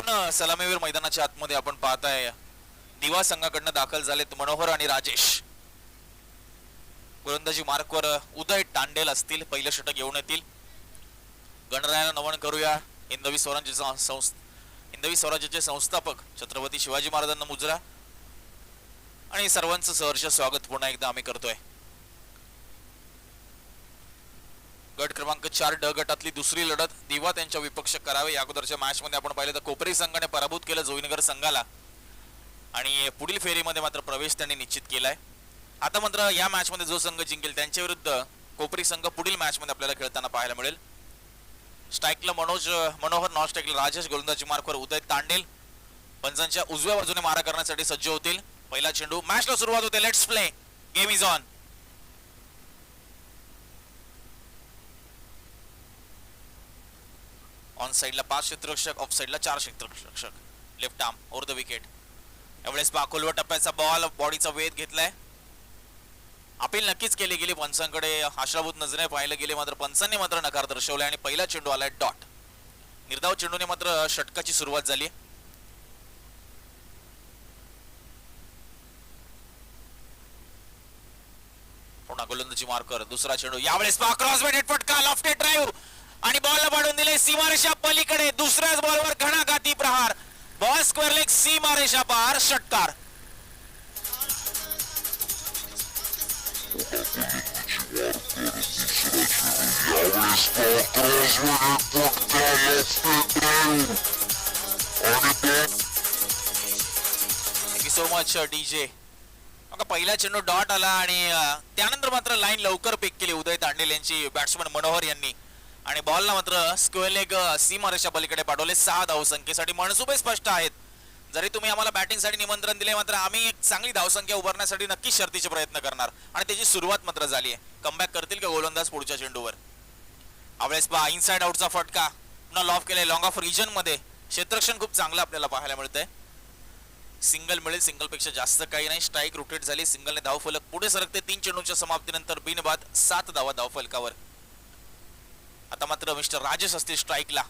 दोन सलामीवीर मैदानाच्या आतमध्ये आपण पाहताय. दिवा संघाकडनं दाखल झालेत मनोहर आणि राजेश. गोलंदाजी मार्कवर उदय तांडेल असतील. पहिलं षटक घेऊन येतील. गणरायाला नमन करूया. हिंदवी स्वराज्याचे संस्थापक छत्रपती शिवाजी महाराजांना मुजरा आणि सर्वांचं सहर्ष स्वागत पुन्हा एकदा आम्ही करतोय. गट क्रमांक 4 ड गटातली दुसरी लढत दिवा त्यांच्या विपक्ष करावे. या अगोदरच्या मॅच मध्ये आपण पाहिलं तर कोपरी संघाने पराभूत केलं जोईनगर संघाला आणि पुढील फेरीमध्ये मात्र प्रवेश त्यांनी निश्चित केलाय. आता मात्र या मॅच मध्ये जो संघ जिंकेल त्यांच्या विरुद्ध कोपरी संघ पुढील मॅच मध्ये आपल्याला खेळताना पाहायला मिळेल. स्ट्राईकला मनोहर, नॉन स्ट्राईकला राजेश, गोलंदाजी मार्कवर उदय तांडेल. पंचांच्या उजव्या बाजूने मारा करण्यासाठी सज्ज होतील. पहिला चेंडू, मॅचला सुरुवात होते. Let's play, game is on. On साइडला 5 क्षेत्ररक्षक, ऑफ साइडला 4 क्षेत्ररक्षक. Left arm over the wicket. यावेळेस खोलवर टप्प्याचा बॉल, बॉडीचा वेध घेतलाय. अपील नक्कीच केली गेली पंचांकडे. आशाभूत नजरेने पाहिलं गेले, मात्र पंचांनी मात्र नकार दर्शवलाय आणि पहिला चेंडू आलाय डॉट. निर्धाव चेंडूने मात्र षटकाची सुरुवात झाली. पुन्हा गोलंदाजी मार्कर, दुसरा चेंडू. यावेळेस क्रॉस बेटेड फटका, लॉफ्टेड ड्राइव्ह आणि बॉल पाडून दिले सीमारेषा पलीकडे. दुसऱ्याच बॉलवर घणाघाती प्रहार. बॉल स्क्वेअर लेग, सीमारेषा पार, षटकार. Thank you so much DJ. पहिला चेंडू डॉट आला आणि त्यानंतर मात्र लाईन लवकर पिक केली उदय तांडेल यांची बॅट्समन मनोहर यांनी आणि बॉलला मात्र स्क्वेअर लेग सीमारेषा पलीकडे पाठवले. 6 धावसंख्येसाठी मनसुबे स्पष्ट आहेत. जरी तुम्ही आम्हाला बॅटिंगसाठी निमंत्रण दिले, मात्र आम्ही एक चांगली धावसंख्या उभारण्यासाठी नक्की शर्तीचे प्रयत्न करणार आणि त्याची सुरुवात मात्र झाली आहे. कमबॅक करतील का गोलंदाज पुढच्या चेंडूवर? यावेळेस इनसाइड आउटचा फटका, पुन्हा लॉफ केलाय लॉंग ऑफ रिजन मध्ये. क्षेत्ररक्षण खूप चांगलं आपल्याला पाहायला मिळतंय. सिंगल मिळेल, सिंगल पेक्षा जास्त काही नाही. स्ट्राईक रोटेट झाली, सिंगलने धावफलक पुढे सरकते. 3 चेंडूंच्या समाप्तीनंतर बिनबाद 7 धावा धावफलकावर. आता मात्र मिस्टर राजेश असतील स्ट्राईकला.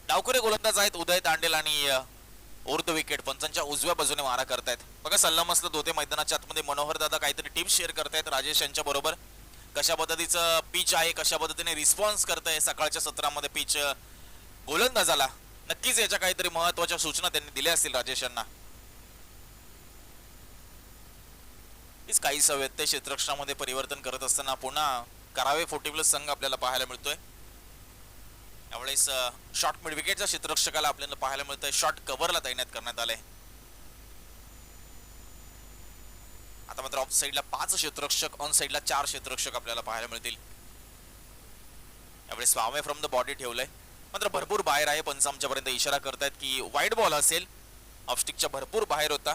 डावखुरे गोलंदाज आहेत उदय तांडेल आणि ओव्हर द विकेट पंचांच्या उजव्या बाजूने मारा करतायत. बघा सल्लामसलत होते मैदानाच्या आतमध्ये. मनोहर दादा काहीतरी टिप्स शेअर करतायत राजेश यांच्या बरोबर. कशा पद्धतीचं पिच आहे, कशा पद्धतीने रिस्पॉन्स करताय सकाळच्या सत्रामध्ये पिच गोलंदाजाला. नक्कीच याच्या काहीतरी महत्वाच्या सूचना त्यांनी दिल्या असतील राजेश यांना. काही व्यत्यय क्षेत्ररक्षणामध्ये परिवर्तन करत असताना पुन्हा करावे 40+ संघ आपल्याला पाहायला मिळतोय. यावेळेस शॉर्ट मिड विकेटच्या क्षेत्ररक्षकाला आपल्याला पाहायला मिळतंय. शॉर्ट कव्हरला तैनात करण्यात आलंय. आता मात्र ऑफ साइडला 5 क्षेत्ररक्षक, ऑन साइडला 4 क्षेत्ररक्षक आपल्याला पाहायला मिळतील. यावेळेस अवे फ्रॉम द बॉडी ठेवलंय, मात्र भरपूर बाहेर आहे. पंच आमच्यापर्यंत इशारा करतायत की वाईड बॉल असेल. ऑफस्टिकच्या भरपूर बाहेर होता.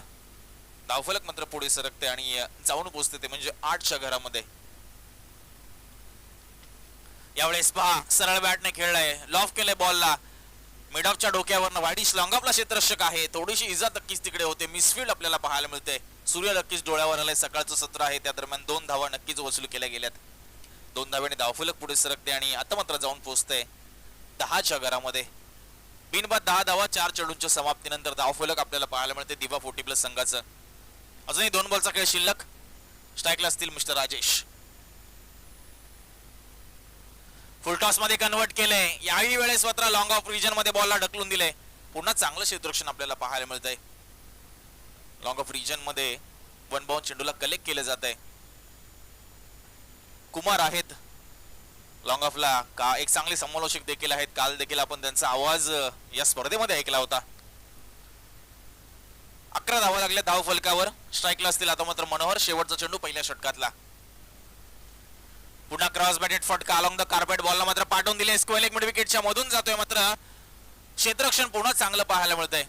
धावफलक मात्र पुढे सरकते आणि जाऊन पोहोचते ते म्हणजे 8च्या घरामध्ये. यावेळेस सरळ बॅटने खेळलाय, लॉफ केलंय बॉलला. मिड ऑफच्या डोक्यावरनं वाईडिश लॉंग ऑफला क्षेत्ररक्षक आहे. थोडीशी इजा नक्कीच तिकडे होते. मिसफील्ड आपल्याला पाहायला मिळते. सूर्य नक्कीच डोळ्यावर आलाय. सकाळचं सत्र आहे, त्या दरम्यान 2 धावा नक्कीच वसूल केल्या गेल्यात. 2 धाव्याने धावफलक पुढे सरकते आणि आता मात्र जाऊन पोहोचते 10च्या घरामध्ये. बिनबाद 10 धावा 4 चेंडूंच्या समाप्तीनंतर धावफलक आपल्याला पाहायला मिळते दिवा 40+ संघाचं. अजूनही 2 बॉलचा खेळ शिल्लक. स्ट्राईकला असतील मिस्टर राजेश. फुल टॉस मध्ये कन्वर्ट केलंय. याही वेळेस मात्र लॉंग ऑफ रिजन मध्ये बॉलला ढकलून दिले. पुन्हा चांगलं क्षेत्ररक्षण आपल्याला पाहायला मिळतंय. लॉंग ऑफ रिजन मध्ये 1 बाउंड चेंडूला कलेक्ट केलं जात आहे. कुमार आहेत लॉंग ऑफला. का एक चांगले समालोचक देखील आहेत. काल देखील आपण त्यांचा आवाज या स्पर्धेमध्ये ऐकला होता. 11 धावा लागल्या धाव फलकावर. स्ट्राईकला असतील आता मात्र मनोहर. शेवटचा चेंडू पहिल्या षटकातला. पुन्हा क्रॉस बॅटेड फटका अलॉंग द कार्पेट. बॉलला मात्र पाठवून दिले. स्क्वेअर लेग मिड विकेटच्या मधून जातोय, मात्र क्षेत्ररक्षण पुन्हा चांगलं पाहायला मिळतंय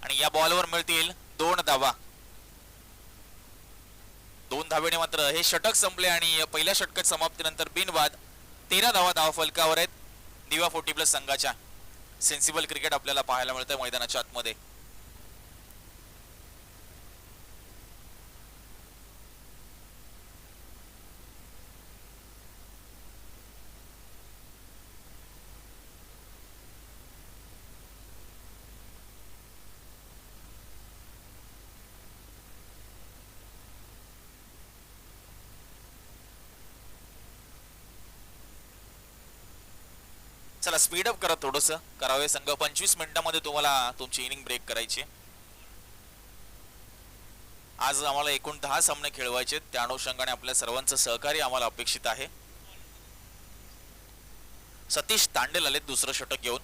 आणि या बॉलवर मिळतील 2 धावा. 2 धावेने मात्र हे षटक संपले आणि पहिल्या षटकात समाप्तीनंतर बिनबाद 13 धावा धाव फलकावर आहेत दिवा 40+ संघाच्या. सेन्सिबल क्रिकेट आपल्याला पाहायला मिळतंय मैदानाच्या आतमध्ये. चला स्पीड अप करा थोडस करावे संघ 25 मिनिटांमध्ये तुम्हाला तुमची इनिंग ब्रेक करायची. आज आम्हाला एकूण 10 सामने खेळवायचे, त्या अनुषंगाने आपल्या सर्वांचं सहकार्य आम्हाला अपेक्षित आहे. सतीश तांडेल आले दुसरं षटक घेऊन.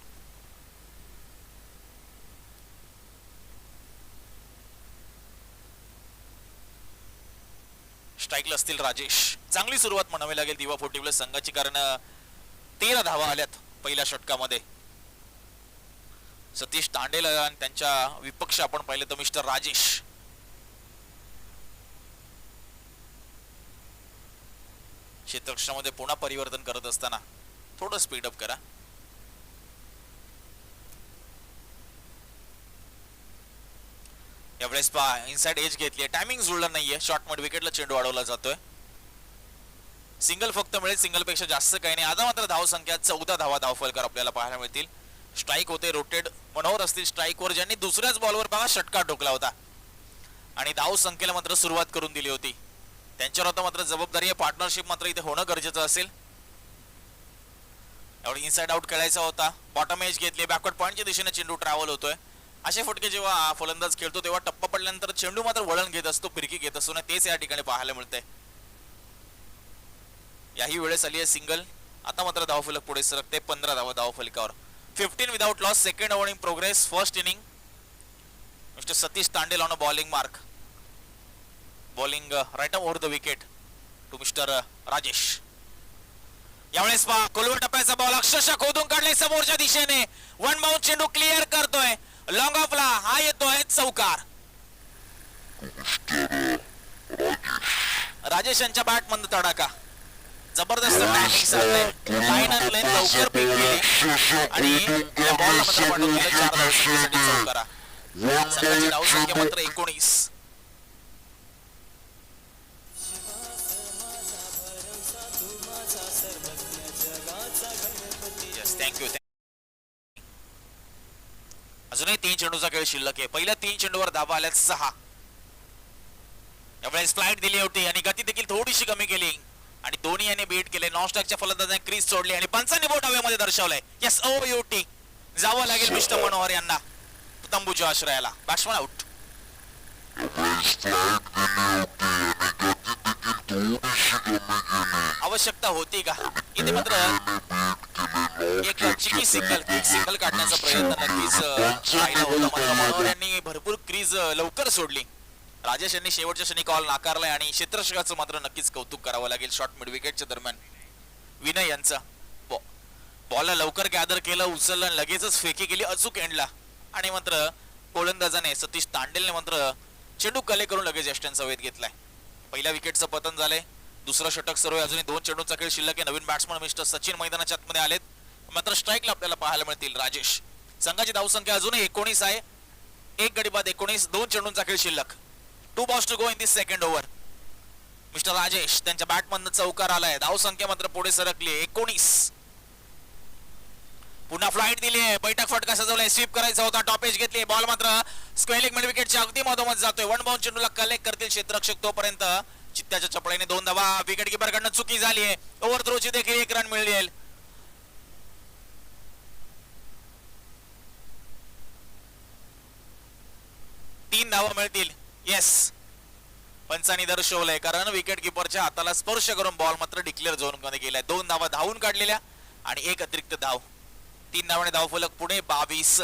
स्ट्राईकला असतील राजेश. चांगली सुरुवात म्हणावी लागेल दिवा 40 संघाची, कारण 13 धावा आल्यात पहिल्या षटकामध्ये. सतीश तांडेल आणि त्यांच्या विपक्ष आपण पाहिले तर मिस्टर राजेश. क्षेत्ररक्षणामध्ये पुन्हा परिवर्तन करत असताना थोडं स्पीड अप करा. यावेळेस पहा इनसाइड एज घेतली, टायमिंग जुळला नाहीये. शॉर्ट मिड विकेटला चेंडू अडवला जातोय. सिंगल फक्त मिळेल, सिंगल पेक्षा जास्त काही नाही. आता मात्र धाव संख्या 14 धावा धावफलकर आपल्याला पाहायला मिळतील. स्ट्राईक होते, रोटेड मनोहर असतील स्ट्राईकवर, ज्यांनी दुसऱ्याच बॉलवर बघा षटकार ठोकला होता आणि धाव संख्येला मात्र सुरुवात करून दिली होती. त्यांच्यावर आता मात्र जबाबदारी आहे, पार्टनरशिप मात्र इथे होणं गरजेचं असेल. एवढी इनसाइड आउट खेळायचा होता. बॉटम एज घेतली, बॅकवर्ड पॉइंटच्या दिशेने चेंडू ट्रॅव्हल होतोय. असे फटके जेव्हा फलंदाज खेळतो तेव्हा टप्पा पडल्यानंतर चेंडू मात्र वळण घेत असतो, फिरकी घेत असतो ना, तेच या ठिकाणी पाहायला मिळतंय. याही वेळेस आली आहे सिंगल. आता मात्र धावफलक पुढे सरकते, 15 धावा धावफलकावर. 15 without loss. Second over in progress. First inning mister Satish Tandel on a bowling mark. Bowling right over the wicket to mister Rajesh. यावेळेस पहा कोलवर टप्प्याचा बॉल अक्षरशः खोदून काढले समोरच्या दिशेने. वन बाउंड चेंडू क्लिअर करतोय लॉंग ऑफला. हा येतोय चौकार. राजेश यांच्या बॅट मधून तडाखा. जबरदस्त टायमिंग साधलंय. लाईनर लेन लवकर पिक केली आणि या बॉलला मात्र पाठवून दिलं 4 धावांसाठी चौकारा. संघाची धाव संख्या मात्र 19. थँक्यू. अजूनही 3 चेंडूचा खेळ शिल्लक आहे. पहिल्या 3 चेंडूवर धावा आल्यात 6. यावेळेस फ्लाइट दिली होती आणि गती देखील थोडीशी कमी केली आणि दोन्ही याने बीट केले. नॉनस्टॉकच्या फलंदाजाने क्रीज सोडली आणि पंचांनी बोट हवेमध्ये दर्शवलंय. यस ओयूटी जावं लागेल मिस्टर मनोहर यांना तंबूच्या आश्रयाला. Batsman out. आवश्यकता होती का इथे? मात्र एक चिकी सिंगल काढण्याचा प्रयत्न नक्कीच राहिला होता. मात्र मनोहर यांनी भरपूर क्रीज लवकर सोडली. राजेश यांनी शेवटच्या क्षणी कॉल नाकारलाय आणि क्षेत्ररक्षकाचं मात्र नक्कीच कौतुक करावं लागेल. शॉर्ट मिड विकेटच्या दरम्यान विनय यांचा बॉलला लवकर गॅदर केलं, उचललं, लगेचच फेकी केली अचूक एंडला आणि मात्र गोलंदाजाने सतीश तांडेलने मात्र चेंडू कले करून लगेच यष्टांचा वेध घेतलाय. पहिल्या विकेटचं पतन झालंय. दुसरं षटक सुरू आहे. अजूनही 2 चेंडूचा खेळ शिल्लक आहे. नवीन बॅट्समन मिस्टर सचिन मैदानाच्या आतमध्ये आलेत. मात्र स्ट्राईकला आपल्याला पाहायला मिळतील राजेश. संघाची धावसंख्या अजूनही 19 आहे. 1 गडी बाद 19. 2 चेंडूंचा खेळ शिल्लक. 2 balls to go in this second over. Mister Rajesh त्यांच्या बॅटमधनं चौकार आलाय. धावसंख्या मात्र पुढे सरकली 19. पुन्हा फ्लाइट दिली आहे. बैठक फटका सजवलाय. स्वीप करायचा होता. टॉपेज घेतली. बॉल मात्र स्क्वेअर लेग मिड विकेटच्या अगदी मधोमध जातोय. 1 बाउंड चेंडूला कलेक्ट करतील क्षेत्ररक्षक. तोपर्यंत चित्त्याच्या चपळाईने 2 धावा. विकेट किपर कडनं चुकी झाली आहे. ओव्हर थ्रोची देखील 1 रन मिळेल. तीन धावा मिळतील. येस पंचांनी दर्शवलंय, कारण विकेट किपरच्या हाताला स्पर्श करून बॉल मात्र डिक्लेअर झोन मध्ये गेलाय. 2 धावा धावून काढलेल्या आणि 1 अतिरिक्त धाव. 3 धावाने धावफलक पुढे 22.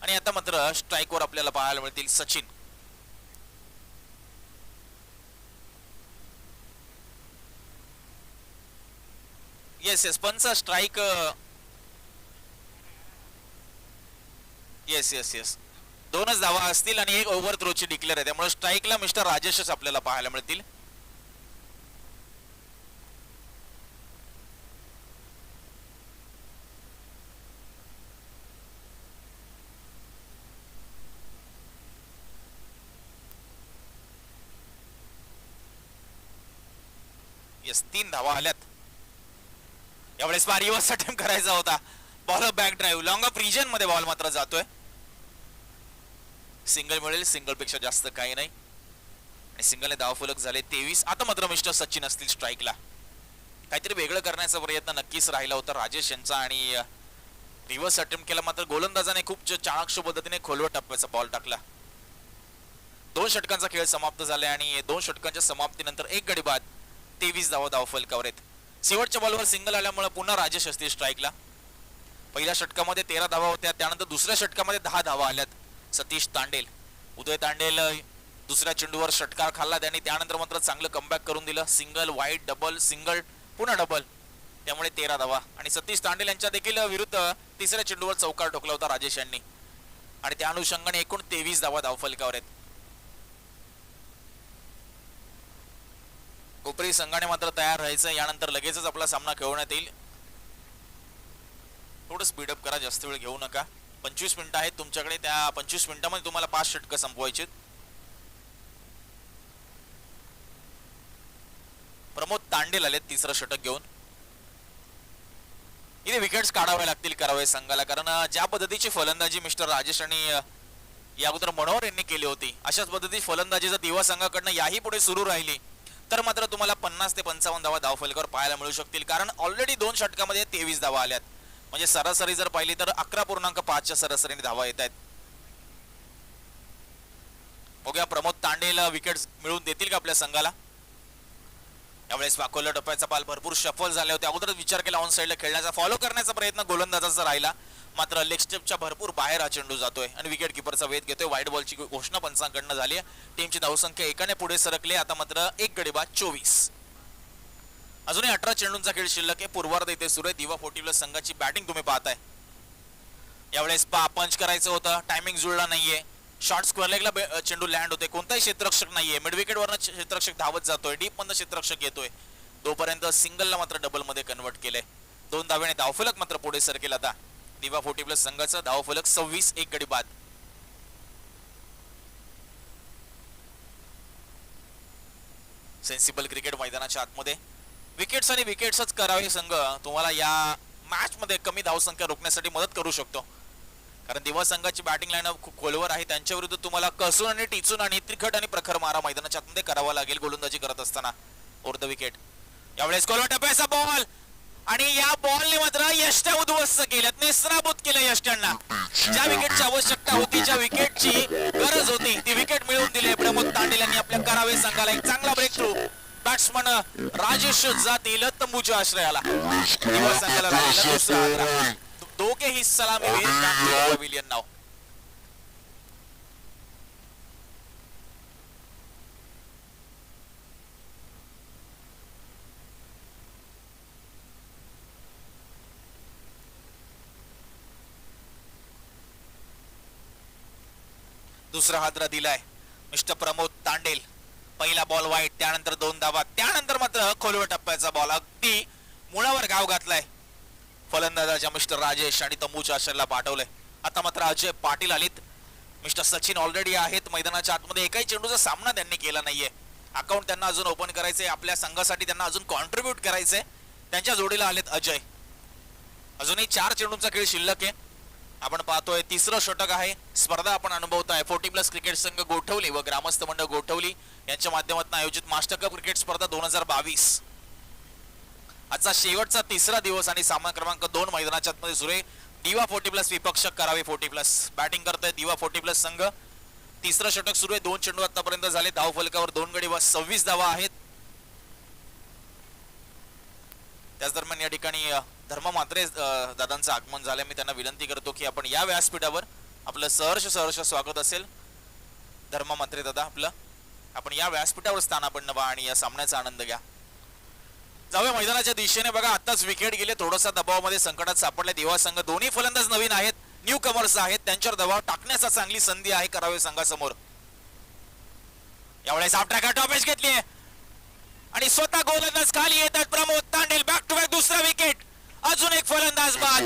आणि आता मात्र स्ट्राईकवर आपल्याला पाहायला मिळतील सचिन. येस पंच स्ट्राईक. येस 2च धावा असतील आणि 1 ओव्हर थ्रोची डिक्लेअर आहे. त्यामुळे स्ट्राईकला मिस्टर राजेशच आपल्याला पाहायला मिळतील. येस 3 धावा आल्यात. यावेळेस रिव्हर्स अटेम्प्ट करायचा होता. Ball back drive long off region मध्ये बॉल मात्र जातोय. सिंगल मिळेल. सिंगल पेक्षा जास्त काही नाही आणि सिंगलने धावफलक झाले 23. आता मात्र मिस्टर सचिन असतील स्ट्राईकला. काहीतरी वेगळं करण्याचा प्रयत्न नक्कीच राहिला होता राजेश यांचा आणि रिव्हर्स अटेम्प्ट केला, मात्र गोलंदाजाने खूप चाणाक्ष पद्धतीने खोलवर टप्प्याचा बॉल टाकला. 2 षटकांचा खेळ समाप्त झाला आणि 2 षटकांच्या समाप्तीनंतर एक गडी बाद, 23 धावा धावफलकावर आहेत. शेवटच्या बॉलवर सिंगल आल्यामुळे पुन्हा राजेश असतील स्ट्राईकला. पहिल्या षटकामध्ये 13 धावा होत्या, त्यानंतर दुसऱ्या षटकामध्ये 10 धावा आल्यात. सतीश तांडेल, उदय तांडेल दुसऱ्या चेंडूवर षटकार खाल्ला त्यांनी, त्यानंतर मात्र चांगलं कमबॅक करून दिलं. सिंगल, वाईड, डबल, सिंगल, पुन्हा डबल, त्यामुळे 13 धावा. आणि सतीश तांडेल यांच्या देखील विरुद्ध तिसऱ्या चेंडूवर चौकार ठोकला होता राजेश यांनी आणि त्या अनुषंगाने एकूण 23 धावा धावफलकावर आहेत. कोपरी संघाने मात्र तयार राहायचं, यानंतर लगेचच आपला सामना खेळवण्यात येईल. थोडं स्पीडअप करा, जास्त वेळ घेऊ नका. 25 मिनिटं आहेत तुमच्याकडे, त्या 25 मिनिटांमध्ये तुम्हाला 5 षटकं संपवायची. प्रमोद तांडेल आले तिसरं षटक घेऊन. इथे विकेट्स काढावे लागतील करावे संघाला, कारण ज्या पद्धतीची फलंदाजी मिस्टर राजेश आणि या अगोदर मनोहर यांनी केली होती, अशाच पद्धतीची फलंदाजी जर दिवा संघाकडनं याही पुढे सुरू राहिली तर मात्र तुम्हाला 50 ते 55 धावा धावफलकावर पाहायला मिळू शकतील. कारण ऑलरेडी 2 षटकामध्ये 23 धावा आल्यात, म्हणजे सरासरी जर पाहिली तर 11.5च्या सरासरीने धावा येत आहेत. बघूया प्रमोद तांडेल विकेट्स मिळवून देतील का आपल्या संघाला. यावेळेस वाकोला टप्प्याचा बॉल भरपूर शफल झाले होते. अगोदरच विचार केला ऑन साइडला खेळण्याचा, फॉलो करण्याचा प्रयत्न गोलंदाजाचा राहिला, मात्र लेग स्टेपच्या भरपूर बाहेर हा चेंडू जातोय आणि विकेट किपरचा वेध घेतोय. वाईड बॉलची घोषणा पंचांकडनं झाली. टीमची धावसंख्या एकाने पुढे सरकले. आता मात्र एक गडी बाद 24. अजूनही 18 चेंडूंचा खेळ शिल्लक आहे. पूर्वार्ध इथे सुरू आहे. दिवा 40 संघाची बॅटिंग तुम्ही पाहताय. यावेळेस पंच करायचं होतं, टायमिंग जुळला नाहीये. शॉर्ट स्क्वेअर लेगला चेंडू लँड होते, कोणताही क्षेत्ररक्षक नाहीये. मिड विकेट वरनं क्षेत्ररक्षक धावत जातोय, डीप मधनं क्षेत्ररक्षक येतोय. तोपर्यंत सिंगलला मात्र डबल मध्ये कन्वर्ट केलंय. 2 धाव्याने धावफलक मात्र पुढे सरकेल. आता दिवा 40+ संघाचा धावफलक 26, एक गडी बाद. सेन्सिबल क्रिकेट मैदानाच्या आतमध्ये विकेट्स आणि विकेट्सच करावे संघ तुम्हाला या मॅच मध्ये कमी धावसंख्या रोखण्यासाठी मदत करू शकतो. कारण दिवा संघाची बॅटिंग लाईनअप खूप खोलवर आहे. त्यांच्या विरुद्ध तुम्हाला कसून आणि टिचून आणि तिखट आणि प्रखर मारा मैदानाच्या आतमध्ये करावा लागेल गोलंदाजी करत असताना. ओव्हर द विकेट यावेळेस कोलवा टप्प्याचा बॉल आणि या बॉलने मात्र यष्ट्या उद्ध्वस्त केल्यात, नेस्तनाबूत केलं यष्ट्यांना. ज्या विकेटची आवश्यकता होती, ज्या विकेटची गरज होती, ती विकेट मिळवून दिली प्रमोद तांडेल यांनी आपल्या करावे संघाला. एक चांगला ब्रेक थ्रू. बॅट्समन राजेश जातील तंबूच्या आश्रयाला. दिवा संघाला राहिलेला दुसरा आकडा. दोघेही सलामीवीर पवेलियन नाव. दुसरा हादरा दिलाय मिस्टर प्रमोद तांडेल. पहिला बॉल वाईट, त्यानंतर 2 धावा, त्यानंतर मात्र खोलवर टप्प्याचा बॉल अगदी मुळावर गाव घातलाय फलंदाजाच्या मिस्टर राजेश आणि तंबूच्या आश्रयाला पाठवलंय. आता मात्र अजय पाटील आलीत. मिस्टर सचिन ऑलरेडी आहेत मैदानाच्या आतमध्ये. एकाही चेंडूचा सामना त्यांनी केला नाहीये. अकाउंट त्यांना अजून ओपन करायचंय, आपल्या संघासाठी त्यांना अजून कॉन्ट्रीब्यूट करायचंय. त्यांच्या जोडीला आलेत अजय. अजूनही 4 चेंडूंचा खेळ शिल्लक आहे. आपण पाहतोय तिसरं षटक आहे. स्पर्धा आपण अनुभवताय 40+ क्रिकेट संघ गोठवली व ग्रामस्थ मंडळ गोठवली यांच्या माध्यमातून आयोजित मास्टर कप क्रिकेट स्पर्धा 2022. आजचा शेवटचा तिसरा दिवस आणि सामना क्रमांक 2 मैदानाच्या आतमध्ये सुरू आहे. दिवा 40+ विपक्ष करावे 40+. बॅटिंग करतोय दिवा 40+ संघ. तिसरं षटक सुरू आहे. 2 चेंडू आतापर्यंत झाले. धाव फलकावर 2 गडी बाद, 26 धावा आहेत. त्याच दरम्यान या ठिकाणी धर्म म्हात्रे दादांचं आगमन झालंय. मी त्यांना विनंती करतो की आपण या व्यासपीठावर आपलं सहर्ष स्वागत असेल. धर्म म्हात्रे दादा, आपलं आपण या व्यासपीठावर स्थानापन्न व्हा आणि या सामन्याचा आनंद घ्या. जाऊया मैदानाच्या दिशेने. बघा आताच विकेट गेले, थोडासा दबावामध्ये संकटात सापडले दिवा संघ. दोन्ही फलंदाज नवीन आहेत, न्यू कमर्स आहेत. त्यांच्यावर दबाव टाकण्याचा चांगली संधी आहे करावे संघासमोर. यावेळेस आपट्या टॉपेज घेतली आणि स्वतः गोलंदाज खाली येतात Pramod Tandel. Back to back दुसरा विकेट. अजून एक फलंदाज बाद.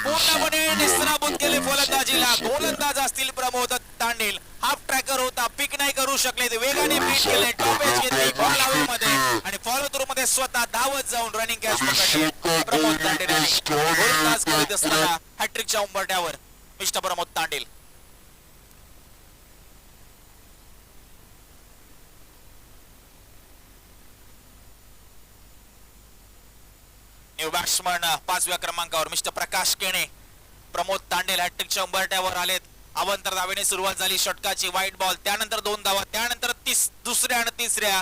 पूर्णपणे निस्त्राबूत केले फलंदाजीला. गोलंदाज असतील प्रमोद तांडेल. हाफ ट्रॅकर होता, पिक नाही करू शकले, ते वेगाने बीट केले, टॉपेज घेतली बॉल मध्ये आणि फॉलो थ्रू मध्ये स्वतः धावत जाऊन रनिंग कॅच पकडली प्रमोद तांडेल यांनी. गोलंदाज करीत असताना हॅट्रिकच्या उंबरठ्यावर mister Pramod Tandel. New batsman 5व्या क्रमांकावर मिस्टर प्रकाश केणे. प्रमोद तांडेल हॅट्रिकच्या उंबरठ्यावर आलेत. अवंतर धावेने सुरुवात झाली षटकाची. वाईट बॉल, त्यानंतर 2 धावा, त्यानंतर दुसऱ्या आणि तिसऱ्या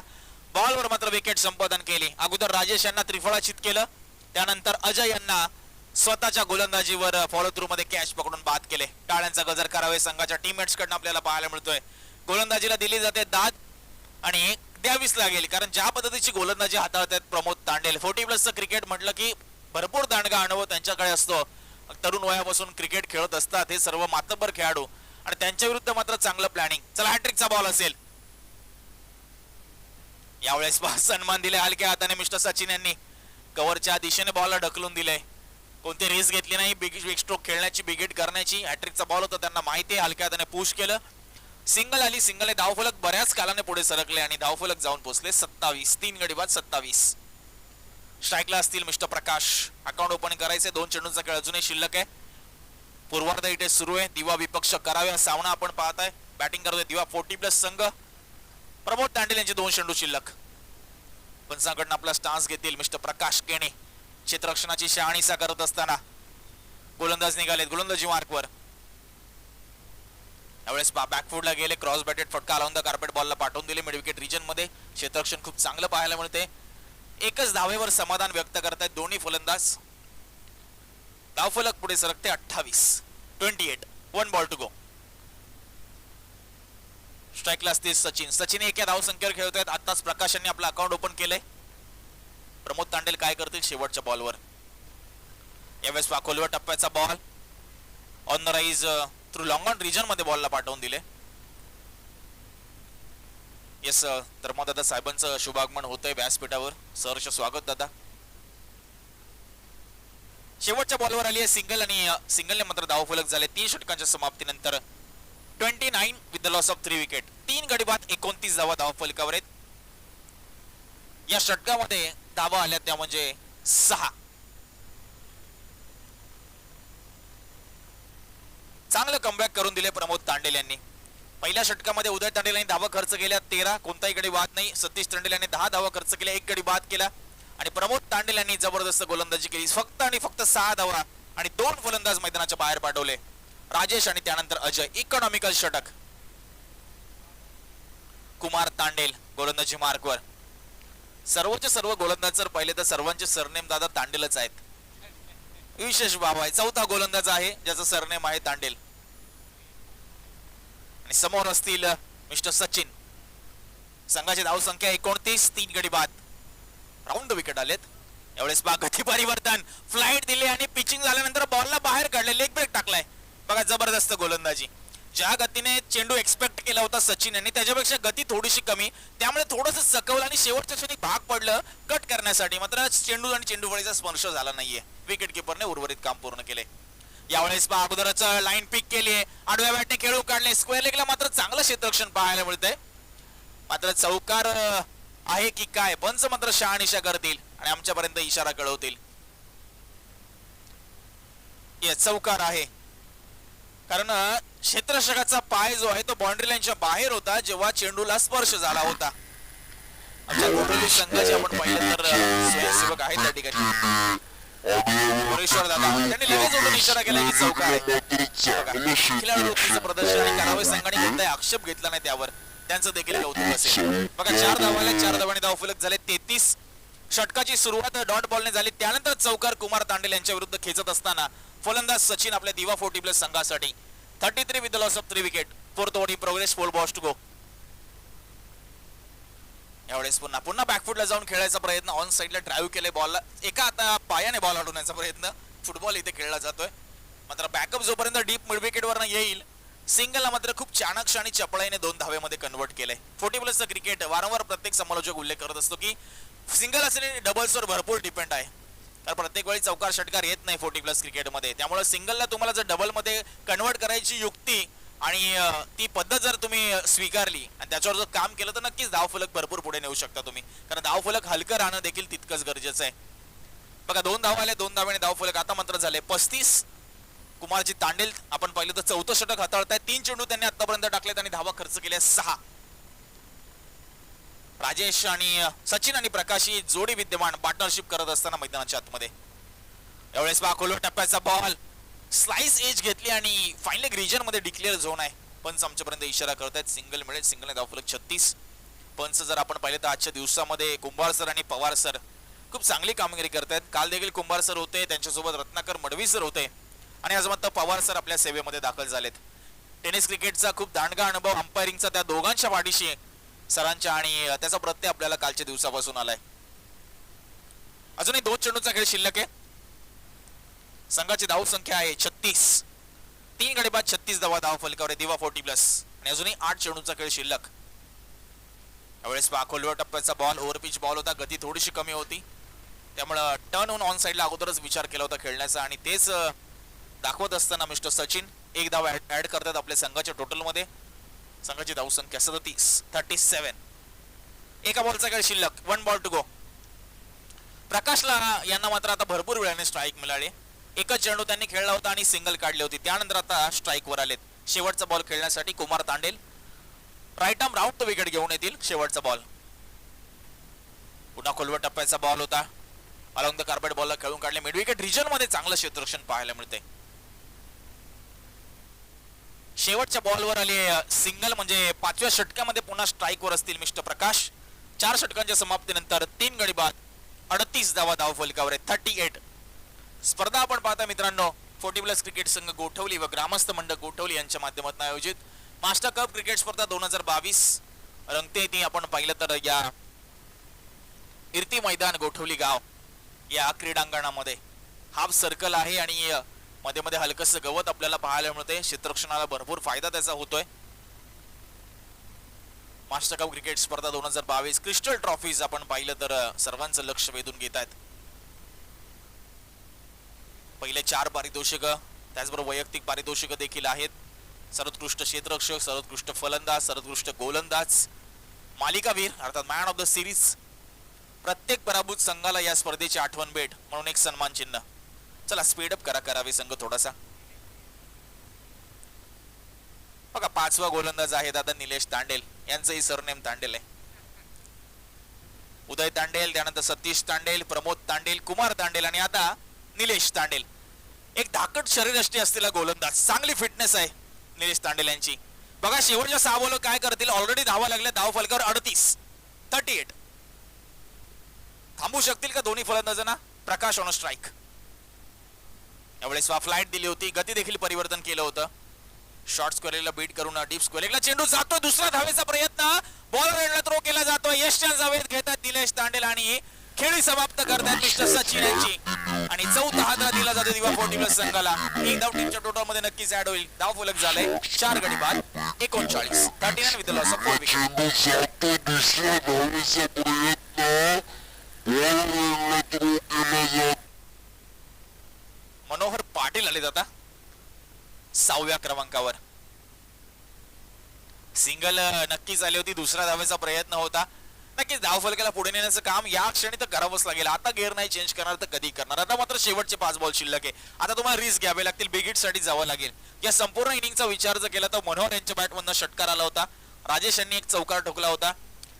बॉलवर मात्र विकेट संपादन केली. अगोदर राजेश यांना त्रिफळाचित केलं, त्यानंतर अजय यांना स्वतःच्या गोलंदाजीवर फॉलो थ्रू मध्ये कॅच पकडून बाद केले. टाळ्यांचा गजर करावे संघाच्या टीममेट्स कडून आपल्याला पाहायला मिळतोय. गोलंदाजीला दिली जाते दाद आणि द्यावीच लागेल, कारण ज्या पद्धतीची गोलंदाजी हाताळतात प्रमोद तांडेल. 40+ क्रिकेट म्हटलं की भरपूर दांडगा अनुभव त्यांच्याकडे असतो. तरुण वयापासून क्रिकेट खेळत असतात हे सर्व मातब्बर खेळाडू, आणि त्यांच्या विरुद्ध मात्र चांगलं प्लॅनिंग. चला, हॅट्रिकचा बॉल असेल यावेळेस. सन्मान दिले हलक्या हाताने मिस्टर सचिन यांनी. कव्हरच्या दिशेने बॉलला ढकलून दिले. कोणती रिस्क घेतली नाही बिग स्ट्रोक खेळण्याची, बिगेट करण्याची. हॅट्रिकचा बॉल होता, त्यांना माहिती आहे. हलक्या हाताने पुश केलं, सिंगल आली. सिंगलने धावफलक बऱ्याच कालाने पुढे सरकले आणि धावफलक जाऊन पोहोचले 27. 3 गडी बाद 27. स्ट्राईकला असतील मिस्टर प्रकाश. अकाउंट ओपन करायचे. 2 चेंडूंचा खेळ अजूनही शिल्लक आहे. पूर्वार्ध इथे सुरू आहे. दिवा विपक्ष करावे सामना आपण पाहताय. बॅटिंग करतोय दिवा 40+ संघ. प्रमोद तांडेल यांचे 2 चेंडू शिल्लक. पंचांकडून आपला स्टान्स घेतील मिस्टर प्रकाश केणे. क्षेत्ररक्षणाची शहानिशा करत असताना गोलंदाज निघालेत गोलंदाजी मार्कवर. यावेळेस बॅकफूटला गेले. क्रॉस बॅटेड फटका ऑन द कार्पेट बॉलला पाठवून दिले मिड विकेट रिजन मध्ये. क्षेत्ररक्षण खूप चांगलं पाहायला मिळते. एकच धावेवर समाधान व्यक्त करतायत दोन्ही फलंदाज. धावफलक पुढे सरकते 28. 28. 1 बॉल टू गो. स्ट्राईकला असतील सचिन. सचिन एका धावसंख्येवर खेळतोय. आताच प्रकाशांनी आपलं अकाउंट ओपन केलंय. प्रमोद तांडेल काय करतील शेवटच्या बॉलवर. यावेळेस खोलवर टप्प्याचा ball on the rise through long on region मध्ये बॉलला पाठवून दिले. येस, धर्मदादा साहेबांचं शुभागमन होतंय व्यासपीठावर. सहर्ष स्वागत दादा. शेवटच्या बॉलवर आली आहे सिंगल आणि सिंगलने मात्र धावफलक झाले 3 षटकांच्या समाप्तीनंतर. 29 with the loss of 3 wicket. 3 गडी बाद 29 धावा धावफलकावर आहेत. या षटकामध्ये धावा आल्या त्या म्हणजे 6. चांगलं कमबॅक करून दिले प्रमोद तांडेल यांनी. पहिल्या षटकामध्ये उदय तांडेल यांनी धावा खर्च केल्या 13, कोणताही गडी बाद नाही. सतीश तांडेल यांनी 10 धावा खर्च केल्या, 1 गडी बाद केला. आणि प्रमोद तांडेल यांनी जबरदस्त गोलंदाजी केली. फक्त आणि फक्त 6 धावा आणि 2 फलंदाज मैदानाच्या बाहेर पाठवले. राजेश आणि त्यानंतर अजय. इकॉनॉमिकल षटक. कुमार तांडेल गोलंदाजी मार्कवर. सर्वोच्च सर्व गोलंदाज जर पाहिले तर सर्वांचे सरनेम दादा तांडेलच आहेत. विशेष बाब आहे. 4था गोलंदाज आहे ज्याचं सरनेम आहे तांडेल. आणि समोर असतील मिस्टर सचिन. संघाची धावसंख्या 29. 3 गडी बाद. राऊंड विकेट आलेत. यावेळेस गती परिवर्तन, फ्लाइट दिली आणि पिचिंग झाल्यानंतर बॉलला बाहेर काढले. लेग ब्रेक टाकलाय. बघा, जबरदस्त गोलंदाजी. ज्या गतीने चेंडू एक्सपेक्ट केला होता सचिन यांनी त्याच्यापेक्षा गती थोडीशी कमी, त्यामुळे थोडंसं सकवलं आणि शेवटच्या क्षणी भाग पडलं कट करण्यासाठी. मात्र चेंडू आणि चेंडूफळीचा स्पर्श झाला नाहीये. विकेट किपरने उर्वरित काम पूर्ण केले. यावेळेस अगोदरच लाईन पिक केली आहे. आडव्या बॅटने खेळून काढले. स्क्वेअर लेगला मात्र चांगलं क्षेत्ररक्षण पाहायला मिळतंय. मात्र चौकार आहे की काय, पंच मात्र शहानिशा करतील आणि आमच्यापर्यंत इशारा कळवतील. चौकार आहे, कारण क्षेत्ररक्षकाचा पाय जो आहे तो बाउंड्री लाईनच्या बाहेर होता जेव्हा चेंडूला स्पर्श झाला होता. आमच्या गोठवली संघाचे आपण पाहिलं तर स्वयंसेवक आहेत त्या ठिकाणी. मोरेश्वर दादा त्यांनी लगेच उठून इशारा केला की चौकार आहे. खिलाडूचं प्रदर्शन करावे संघाने कोणताही आक्षेप घेतला नाही त्यावर. त्यांचं देखील कौतुक असेल. बघा, 4 धावाला 4 धावांनी धावफलक झाले 33. षटकाची सुरुवात डॉट बॉलने झाली, त्यानंतर चौकार कुमार तांडेल यांच्या विरुद्ध खेचत असताना फलंदाज सचिन आपल्या दिवा 40+ संघासाठी. 33 with the loss of 3 wicket. 4th over progress. 4 balls to go. यावेळेस पुन्हा बॅकफुटला जाऊन खेळायचा प्रयत्न. ऑन साइडला ड्राईव्ह केले बॉलला. एका आता पायाने बॉल अडवण्याचा प्रयत्न. फुटबॉल इथे खेळला जातोय. मात्र बॅकअप जोपर्यंत डीप मिड विकेट वरनं येईल. सिंगलला मात्र खूप चाणक्य आणि चपळाईने 2 धावेमध्ये कन्वर्ट केले. 40+ क्रिकेट वारंवार प्रत्येक समालोचक उल्लेख करत असतो की सिंगल असलेले डबल्सवर भरपूर डिपेंड आहे. तर प्रत्येक वेळी चौकार षटकार येत नाही 40+ क्रिकेटमध्ये. त्यामुळे सिंगलला तुम्हाला जर डबल मध्ये कन्वर्ट करायची युक्ती आणि ती पद्धत जर तुम्ही स्वीकारली आणि त्याच्यावर जर काम केलं तर नक्कीच धावफलक भरपूर पुढे नेऊ शकता तुम्ही. कारण धावफलक हलकं राहणं देखील तितकंच गरजेचं आहे. बघा, 2 धावा आले, 2 धाव्याने धावफलक आता मात्र झाले 35. कुमारजी तांडेल आपण पाहिलं तर 4थं षटक हाताळताय. 3 चेंडू त्यांनी आतापर्यंत टाकलेत आणि धावा खर्च केल्या 6. राजेश आणि सचिन आणि प्रकाश ही जोडी विद्यमान पार्टनरशिप करत असताना मैदानाच्या आतमध्ये यावेळेस पहा खोलवर टप्प्याचा बॉल स्लाइस एज घेतली आणि फायनल रिजन मध्ये डिक्लेअर झोन आहे. पंच आमच्यापर्यंत इशारा करतायत सिंगल मिळेल. सिंगल धावफलक 36. पंच जर आपण पाहिले तर आजच्या दिवसामध्ये कुंभार सर आणि पवार सर खूप चांगली कामगिरी करतायत. काल देखील कुंभार सर होते, त्यांच्यासोबत रत्नाकर मडवी सर होते आणि आज मात्र पवार सर आपल्या सेवेमध्ये दाखल झालेत. टेनिस क्रिकेटचा खूप दांडगा अनुभव अंपायरिंगचा त्या दोघांच्या पाठीशी सरांच्या आणि त्याचा प्रत्यय आपल्याला कालच्या दिवसापासून आलाय. अजूनही 2 चेंडूचा खेळ शिल्लक आहे. संघाची धाव संख्या आहे 36. 3 गडी बाद 36 धावा धाव फलकावर आहे दिवा 40+ आणि अजूनही 8 चेंडूचा खेळ शिल्लक. यावेळेस खोलवर टप्प्याचा बॉल ओव्हरपिच बॉल होता, गती थोडीशी कमी होती, त्यामुळे टर्न होऊन ऑन साइडला अगोदरच विचार केला होता खेळण्याचा आणि तेच दाखवत असताना मिस्टर सचिन एक धाव ऍड करतात आपल्या संघाच्या टोटल मध्ये. संघाची धाव संख्या 37. एका बॉलचा खेळ शिल्लक. 1 बॉल टू गो. प्रकाशला यांना मात्र आता भरपूर वेळाने स्ट्राईक मिळाले. एकच चेंडू त्यांनी खेळला होता आणि सिंगल काढली होती. त्यानंतर आता स्ट्राईक वर आलेत. शेवटचा बॉल खेळण्यासाठी Kumar Tandel right arm round the wicket घेऊन येतील. शेवटचा बॉल पुन्हा खोलवर टप्प्याचा बॉल होता. अलॉंग द कार्पेट बॉलला खेळून काढले. मिड विकेट रिजन मध्ये चांगलं क्षेत्ररक्षण पाहायला मिळते. शेवटच्या बॉलवर आले सिंगल म्हणजे 5व्या षटकामध्ये पुन्हा स्ट्राईक वर असतील मिस्टर प्रकाश. 4 षटकांच्या समाप्तीनंतर 3 गडी बाद 38 धावा धाव फलकावर आहे 38. स्पर्धा आपण पाहता मित्रांनो 40+ क्रिकेट संघ गोठवली व ग्रामस्थ मंडळ गोठवली यांच्या माध्यमातून आयोजित मास्टर कप क्रिकेट स्पर्धा 2022 रंगते ती आपण पाहिलं तर या इर्ती मैदान गोठवली गाव या क्रीडांगणामध्ये हाफ सर्कल आहे आणि मध्ये मध्ये हलकस गवत आपल्याला पाहायला मिळते. क्षेत्ररक्षणाला भरपूर फायदा त्याचा होतोय. मास्टर कप क्रिकेट स्पर्धा 2022 क्रिस्टल ट्रॉफीज आपण पाहिलं तर सर्वांचं लक्ष वेधून घेत आहेत. पहिले 4 पारितोषिक त्याचबरोबर वैयक्तिक पारितोषिक देखील आहेत. सर्वोत्कृष्ट क्षेत्ररक्षक, सर्वोत्कृष्ट फलंदाज, सर्वोत्कृष्ट गोलंदाज, मालिकावीर अर्थात मॅन ऑफ द सिरीज. प्रत्येक पराभूत संघाला या स्पर्धेची आठवण भेट म्हणून एक सन्मान चिन्ह. चला स्पीडअप करावे संघ थोडासा. बघा 5वा गोलंदाज आहे दादा निलेश तांडेल. यांचंही सरनेम तांडेल आहे. उदय तांडेल, त्यानंतर सतीश तांडेल, प्रमोद तांडेल, कुमार तांडेल आणि आता निलेश तांडेल. एक धाकट शरीरयष्टी असलेला गोलंदाज, चांगली फिटनेस आहे निलेश तांडेल यांची. बघा शेवटच्या 6 बॉल काय करतील. ऑलरेडी धावा लागल्या धाव फलकावर 38. थांबू शकतील का दोन्ही फलंदाजांना. प्रकाश ऑन स्ट्राईक. यावेळेस फ्लाइट दिली होती, गती देखील परिवर्तन केलं होतं. शॉर्ट स्क्वेअरला बीट करून डीप स्क्वेअरला चेंडू जातो. दुसरा धावेचा प्रयत्न बॉल रेडला थ्रो केला जातो. यशच्या जावेत घेतात निलेश तांडेल आणि खेळी समाप्त करतात मिस्टर सचिन यांची आणि 4था हात दिला जातो दिवा 40+ संघाला. एक धाव टीमच्या टोटल मध्ये नक्कीच ऍड होईल. धाव फलक झाले 4 गडी बाद 39. 39 with loss of 4 wicket. Manohar Patil आले आता 6व्या क्रमांकावर. सिंगल नक्कीच आली होती. दुसऱ्या धावेचा प्रयत्न होता. नक्कीच धाव फलकाला पुढे नेण्याचं काम या क्षणी तर करावंच लागेल. आता गेअर नाही चेंज करणार तर कधी करणार. आता मात्र शेवटचे 5 बॉल शिल्लक आहे. आता तुम्हाला रिस्क घ्यावे लागतील. बिग हिट साठी जावं लागेल. या संपूर्ण इनिंगचा विचार जर केला तर मनोहर यांच्या बॅटमधून षटकार आला होता. राजेश यांनी एक चौकार ठोकला होता.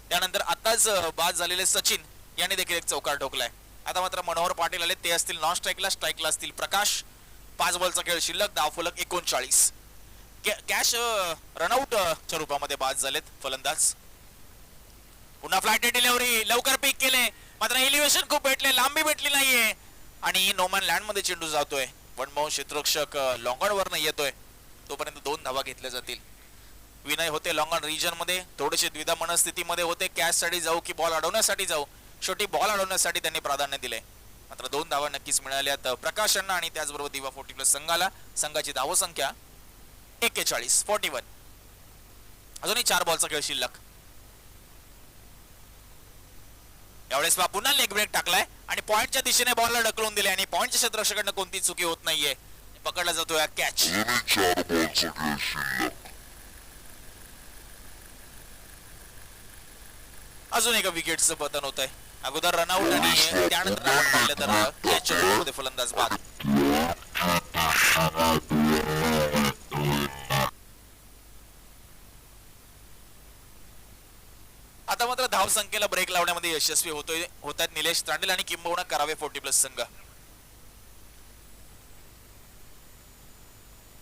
त्यानंतर आताच बाद झालेले सचिन यांनी देखील एक चौकार ठोकलाय. आता मात्र मनोहर पाटील आले. ते असतील नॉन स्ट्राईकला. स्ट्राईकला असतील प्रकाश. 5 बॉलचा खेळ शिल्लक. धाव फलक 39. कॅश रनआउटच्या रूपामध्ये बाद झालेत फलंदाज. पुन्हा फ्लाइट डिलिव्हरी लवकर पिक केले मात्र एलिव्हेशन खूप भेटले. लांबी भेटली नाहीये आणि नोमॅन लँड मध्ये चेंडू जातोय. वन बाउंड क्षेत्ररक्षक लॉंगॉन वरनं येतोय. तोपर्यंत 2 धावा घेतल्या जातील. विनय होते लॉंगॉन रिजन मध्ये. थोडेसे द्विधा मनस्थितीमध्ये होते. कॅच साठी जाऊ की बॉल अडवण्यासाठी जाऊ. शेवटी बॉल अडवण्यासाठी त्यांनी प्राधान्य दिले. मात्र 2 धावा नक्कीच मिळाल्यात प्रकाश यांना आणि त्याचबरोबर दिवा 40+ संघाला. संघाची धाव संख्या 41. अजूनही 4 बॉलचा खेळ शिल्लक. यावेळेस पुन्हा लेग ब्रेक टाकलाय आणि पॉइंटच्या दिशेने बॉलला ढकलून दिले आणि पॉइंटच्या क्षेत्ररक्षकांना कोणती चुकी होत नाहीये. पकडला जातोय कॅच. अजून एका विकेटचं पतन होत आहे. अगोदर रनआउट आणि त्यानंतर आपण पाहिलं तर कॅच मध्ये फलंदाज बाद. आता मात्र धाव संख्येला ब्रेक लावण्यामध्ये यशस्वी होत आहेत निलेश तांडेल आणि किंबहुना करावे 40+ संघ.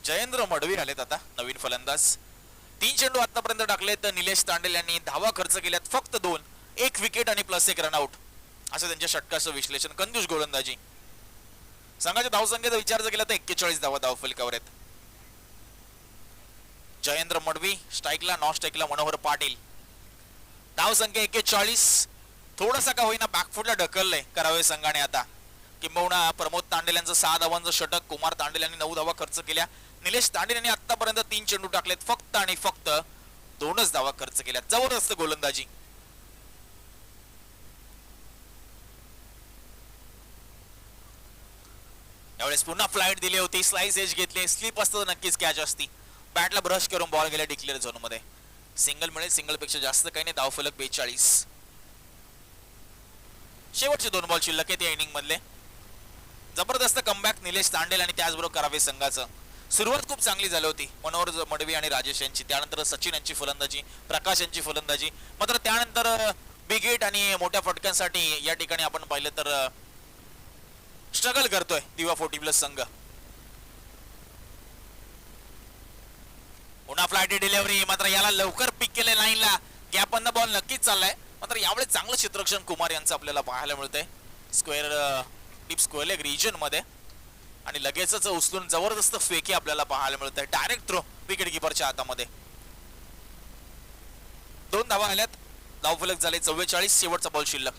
जयेंद्र मडवी आलेत आता नवीन फलंदाज. 3 चेंडू आतापर्यंत टाकलेत निलेश तांडेल यांनी. धावा खर्च केल्यात फक्त 2, 1 विकेट आणि प्लस 1 रनआउट असं त्यांच्या षटकाचं विश्लेषण. कंजूस गोलंदाजी. संघाच्या धावसंख्येचा विचार जर केला तर 41 धावा धावफलकावर आहेत. जयेंद्र मडवी स्ट्राईकला, नॉन स्ट्राईकला मनोहर पाटील. धावसंख्या 41. थोडासा का होईना बॅकफुटला ढकललंय करावे संघाने आता. किंबहुना प्रमोद तांडेल यांचं 6 धावांचं षटक. कुमार तांडेल यांनी 9 धावा खर्च केल्या. निलेश तांडेल यांनी आतापर्यंत 3 चेंडू टाकलेत फक्त आणि फक्त 2च धावा खर्च केल्या. जबरदस्त गोलंदाजी. यावेळेस पुन्हा फ्लाईट दिली होती, स्लाइस एज घेतली. स्लिप असतं तर नक्कीच कॅच असती. बॅटला ब्रश करून बॉल गेला डिक्लेअर झोन मध्ये. सिंगल मिळेल, सिंगल पेक्षा जास्त काही नाही. धावफलक 42. शेवटचे 2 बॉल शिल्लक आहेत या इनिंग मधले. जबरदस्त कमबॅक निलेश तांडेल आणि त्याचबरोबर करावे संघाचं. सुरुवात खूप चांगली झाली होती मनोहर मडवी आणि राजेश यांची. त्यानंतर सचिन यांची फलंदाजी, प्रकाश यांची फलंदाजी. मात्र त्यानंतर बिग हिट आणि मोठ्या फटक्यांसाठी या ठिकाणी आपण पाहिलं तर स्ट्रगल करतोय दिवा 40+ संघ. पुन्हा फ्लाईट डिलिव्हरी. मात्र याला लवकर पिक केले लाईनला. गॅप बंद बॉल नक्कीच चाललाय. मात्र यावेळेस चांगलं क्षेत्ररक्षण कुमार यांचं आपल्याला पाहायला मिळतंय square deep square leg region मध्ये. आणि लगेचच उचलून जबरदस्त फेकी आपल्याला पाहायला मिळत आहे. डायरेक्ट थ्रो विकेट किपरच्या हातामध्ये. 2 धावा आल्यात. धावफलक झाले 44. शेवटचा बॉल शिल्लक.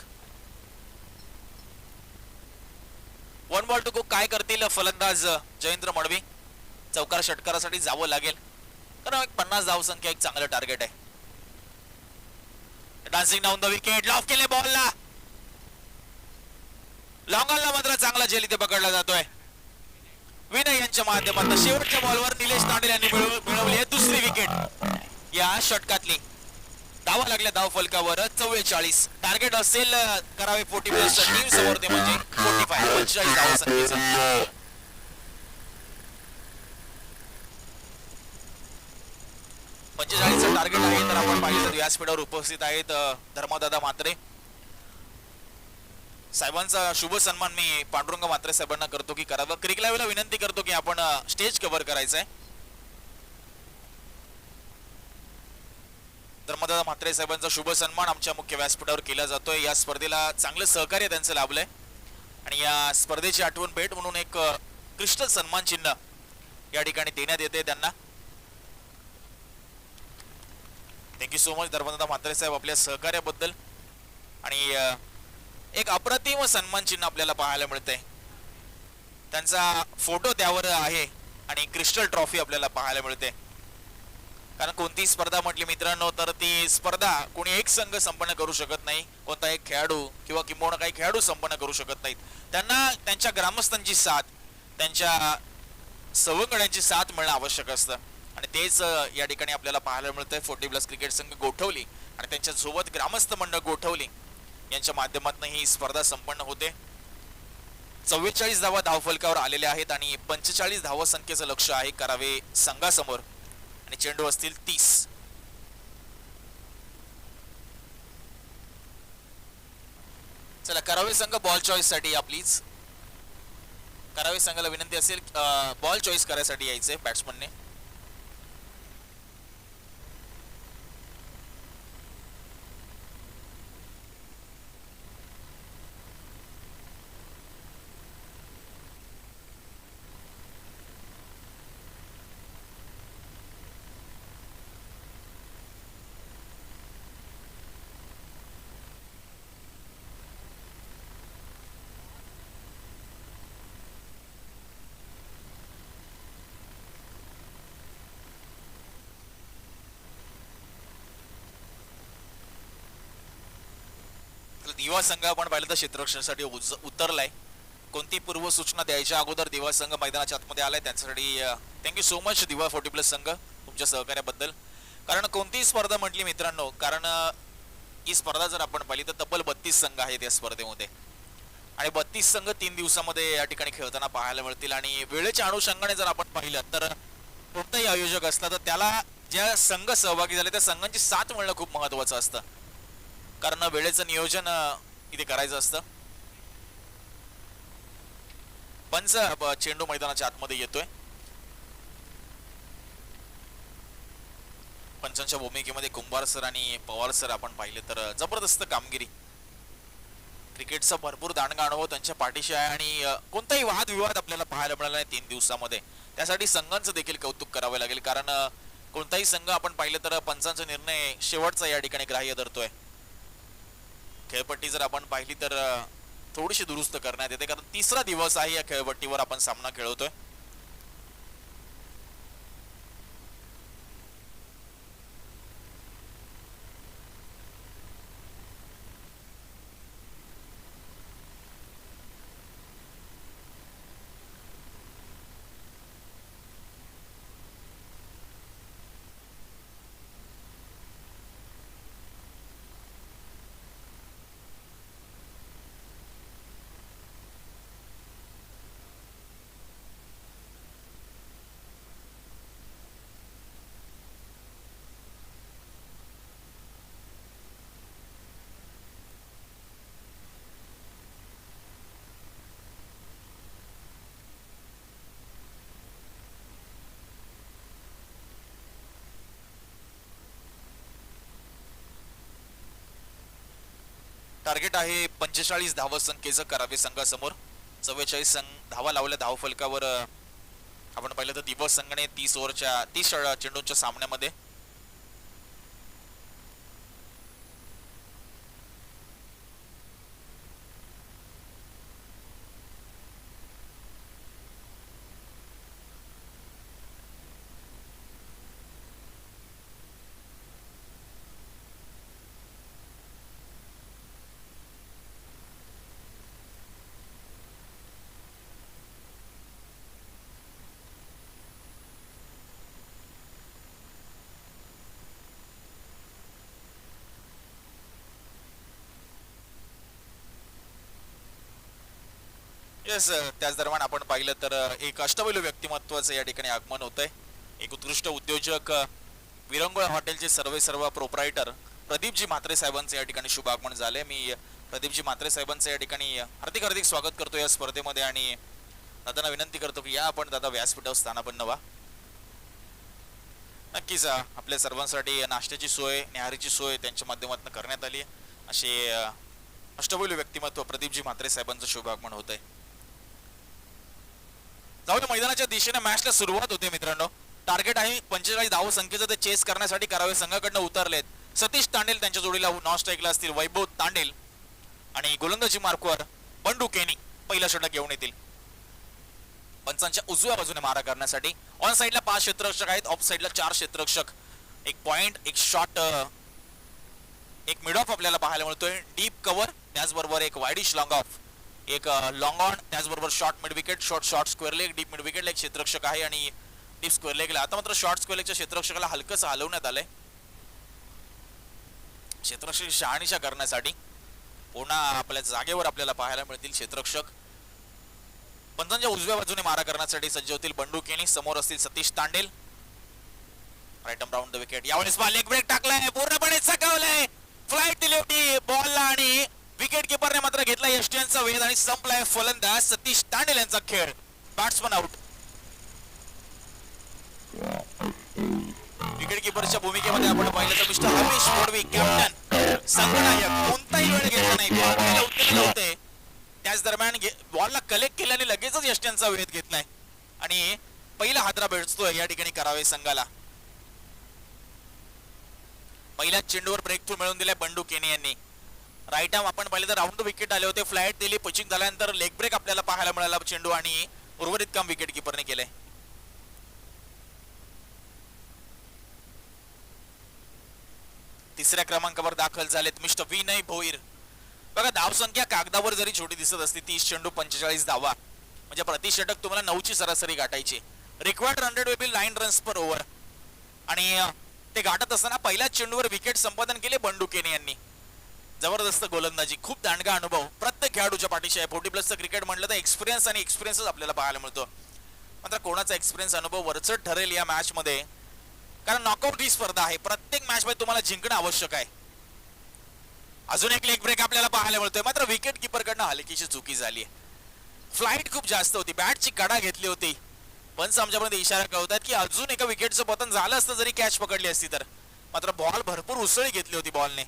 1 बॉल टू गो. काय करतील फलंदाज जयेंद्र मडवी? चौकार षटकारासाठी जावं लागेल कारण 50 धावसंख्या एक चांगलं टार्गेट आहे. Dancing down the wicket. Loaf केले बॉलला. लॉंगॉनला मात्र चांगला झेल इथे पकडला जातोय विनय यांच्या माध्यमातून. शेवटच्या बॉलवर निलेश तांडेल यांनी मिळवली आहे 2री विकेट या षटकातली. धावा लागल्या धावफलकावर 44. टार्गेट असेल करावे 40+ टीम समोर ते म्हणजे 45 धावसंख्येचं. टार्गेट आहे. तर आपण पाहिलं तर व्यासपीठावर उपस्थित आहेत धर्मदादा म्हात्रे साहेबांचा शुभ सन्मान मी पांडुरंग म्हात्रे साहेबांना करतो की करावं. क्रिक लाईव्हला विनंती करतो की आपण स्टेज कव्हर करायचं आहे. धर्मदादा म्हात्रे साहेबांचा शुभ सन्मान आमच्या मुख्य व्यासपीठावर केला जातोय. या स्पर्धेला चांगलं सहकार्य त्यांचं लाभलंय आणि या स्पर्धेची आठवण भेट म्हणून एक क्रिस्टल सन्मान चिन्ह या ठिकाणी देण्यात येते त्यांना. थँक्यू सो मच धर्मदादा म्हात्रे साहेब आपल्या सहकार्याबद्दल. आणि एक अप्रतिम सन्मान चिन्ह आपल्याला पाहायला मिळतंय. त्यांचा फोटो त्यावर आहे आणि क्रिस्टल ट्रॉफी आपल्याला पाहायला मिळते. कारण कोणती स्पर्धा म्हटली मित्रांनो तर ती स्पर्धा कोणी एक संघ संपन्न करू शकत नाही. कोणता एक खेळाडू किंवा किंबहुना काही खेळाडू संपन्न करू शकत नाहीत. त्यांना त्यांच्या ग्रामस्थांची साथ, त्यांच्या सवंगड्यांची साथ मिळणं आवश्यक असतं आणि तेच या ठिकाणी आपल्याला पाहायला मिळतंय. 40+ क्रिकेट संघ गोठवली आणि त्यांच्या सोबत ग्रामस्थ मंडळ गोठवली यांच्या माध्यमातून ही स्पर्धा संपन्न होते. 44 धावा धावफलकावर आलेल्या आहेत आणि 45 धावा संख्येचं लक्ष आहे करावे संघासमोर आणि चेंडू असतील 30. चला करावे संघ बॉल चॉईस साठी प्लीज. करावे संघाला विनंती असेल बॉल चॉईस करायसाठी यायचंय बॅट्समनने. दिवा संघ आपण पाहिलं तर क्षेत्ररक्षणासाठी उतरलाय. कोणती पूर्व सूचना द्यायच्या अगोदर दिवा संघ मैदानाच्या आतमध्ये आलाय त्यासाठी थँक्यू सो मच दिवा 40+ संघ तुमच्या सहकार्याबद्दल. कारण कोणतीही स्पर्धा म्हटली मित्रांनो कारण ही स्पर्धा जर आपण पाहिली तर तब्बल 32 संघ आहेत या स्पर्धेमध्ये आणि 32 संघ 3 दिवसामध्ये या ठिकाणी खेळताना पाहायला मिळतील. आणि वेळेच्या अनुषंगाने जर आपण पाहिलं तर कोणताही आयोजक असला तर त्याला ज्या संघ सहभागी झाले त्या संघांची साथ मिळणं खूप महत्वाचं असतं कारण वेळेचं नियोजन इथे करायचं असतं. पंच चेंडू मैदानाच्या आतमध्ये येतोय. पंचांच्या भूमिकेमध्ये कुंभार सर आणि पवार सर आपण पाहिले तर जबरदस्त कामगिरी. क्रिकेटचा भरपूर दांडगा अनुभव त्यांच्या पाठीशी आहे आणि कोणताही वादविवाद आपल्याला पाहायला मिळाला नाही 3 दिवसामध्ये. त्यासाठी संघांचं देखील कौतुक करावे लागेल, कारण कोणताही संघ आपण पाहिलं तर पंचांचा निर्णय शेवटचा या ठिकाणी ग्राह्य धरतोय. खेळपट्टी जर आपण पाहिली तर थोडीशी दुरुस्त करण्यात येते, कारण तिसरा दिवस आहे या खेळपट्टीवर आपण सामना खेळवतोय. टार्गेट आहे 45 धावा संख्येचं करावे संघासमोर. 44 धावा लावल्या धावफलकावर. आपण पाहिलं तर दिवस संघाने 30 चेंडूंच्या सामन्यामध्ये येस. त्याच दरम्यान आपण पाहिलं तर एक अष्टपैलू व्यक्तिमत्वाचं या ठिकाणी आगमन होतंय. एक उत्कृष्ट उद्योजक, विरंगुळा हॉटेलचे सर्व प्रोप्रायटर प्रदीपजी म्हात्रे साहेबांचं या ठिकाणी शुभ आगमन झाले. मी प्रदीपजी म्हात्रे साहेबांचं या ठिकाणी हार्दिक स्वागत करतो या स्पर्धेमध्ये आणि दादांना विनंती करतो की या आपण दादा व्यासपीठावर स्थानापन्न व्हा. नक्कीच आपल्या सर्वांसाठी नाश्त्याची सोय, न्याहारीची सोय त्यांच्या माध्यमातून करण्यात आली. असे अष्टपैलू व्यक्तिमत्व प्रदीपजी म्हात्रे साहेबांचं शुभ आगमन होत आहे. जाऊन मैदानाच्या दिशेने मॅचला सुरुवात होते मित्रांनो. टार्गेट आहे 45 धाव संख्येचं ते चेस करण्यासाठी करावे संघाकडनं उतरलेत. सतीश तांडेल त्यांच्या जोडीला नॉन स्ट्राईकला असतील. वैभव तांडेल आणि गोलंदाजी मार्कवर बंडू केनी पहिला षटक घेऊन येतील. पंचांच्या उजव्या बाजूने मारा करण्यासाठी ऑन साइडला 5 क्षेत्ररक्षक आहेत, ऑफ साइडला 4 क्षेत्ररक्षक. एक पॉइंट, एक शॉट, एक मिड ऑफ आपल्याला पाहायला मिळतोय. डीप कव्हर, त्याचबरोबर एक वाईडिश लॉंग ऑफ, एक लॉंग ऑन, त्याचबरोबर short mid wicket, short square leg. Deep mid विकेटला एक क्षेत्ररक्षक आहे आणि डीप स्क्वेअर लेगला आता मात्र शॉर्ट स्क्वेअर लेगच्या क्षेत्ररक्षकाला हलकंसं हलवण्यात आलंय क्षेत्ररक्षक शहानिशा करण्यासाठी. पुन्हा आपल्या जागेवर आपल्याला पाहायला मिळतील क्षेत्ररक्षक. पंचांच्या उजव्या बाजूने मारा करण्यासाठी सज्ज होतील बंडू केनी. समोर असतील Satish Tandel. Right arm round the wicket. यावेळेस लेग ब्रेक टाकलाय, पूर्णपणे चकावलाय, फ्लाईट दिली होती बॉलला आणि विकेट किपरने मात्र घेतला यष्ट्यांचा वेध आणि संपलाय फलंदाज सतीश तांडेल यांचा खेळ. Batsman out. विकेट किपरच्या भूमिकेमध्ये आपण पाहिलं तर मिस्टर हरीश मोडवी, कॅप्टन, संघनायक, कोणताही वेळ घेतला नाही, बॉलला उतरले होते. त्याच दरम्यान बॉलला कलेक्ट केल्याने लगेचच यष्ट्यांचा वेध घेतलाय आणि पहिला हादरा भेटतोय या ठिकाणी करावे संघाला. पहिल्या चेंडूवर ब्रेक थ्रू मिळवून दिलाय बंडू केनी यांनी. राईट आर्म आपण पाहिलं तर राऊंड विकेट आले होते, फ्लाईट दिली, पिचिंग झाल्यानंतर लेग ब्रेक आपल्याला पाहायला मिळाला चेंडू आणि उर्वरित काम विकेट किपरने केलंय. तिसऱ्या क्रमांकावर दाखल झालेत मिस्टर विनय भोईर. बघा, धावसंख्या कागदावर जरी छोटी दिसत असती, 30 चेंडू 45 धावा, म्हणजे प्रति षटक तुम्हाला 9 ची सरासरी गाठायची. Required 100 will be 9 runs per over आणि ते गाठत असताना पहिल्या चेंडूवर विकेट संपादन केले बंडू केनी यांनी. जबरदस्त गोलंदाजी, खूप दांडगा अनुभव प्रत्येक खेळाडूच्या पाठीशी आहे. 40+ क्रिकेट म्हटलं तर एक्सपिरियन्स आणि एक्सपिरियन्सच आपल्याला पाहायला मिळतो. मात्र कोणाचा एक्सपिरियन्स अनुभव वरचढ ठरेल या मॅच मध्ये, कारण नॉकआउट ही स्पर्धा आहे. प्रत्येक मॅच मध्ये तुम्हाला जिंकणं आवश्यक आहे. अजून एक लेग ब्रेक आपल्याला पाहायला मिळतोय, मात्र विकेट किपर कडनं हलकीशी चुकी झाली आहे. फ्लाईट खूप जास्त होती, बॅटची कडा घेतली होती. पंच आमच्यापर्यंत इशारा कळवतात की अजून एका विकेटचं पतन झालं असतं जरी कॅच पकडली असती तर. मात्र बॉल भरपूर उसळी घेतली होती बॉलने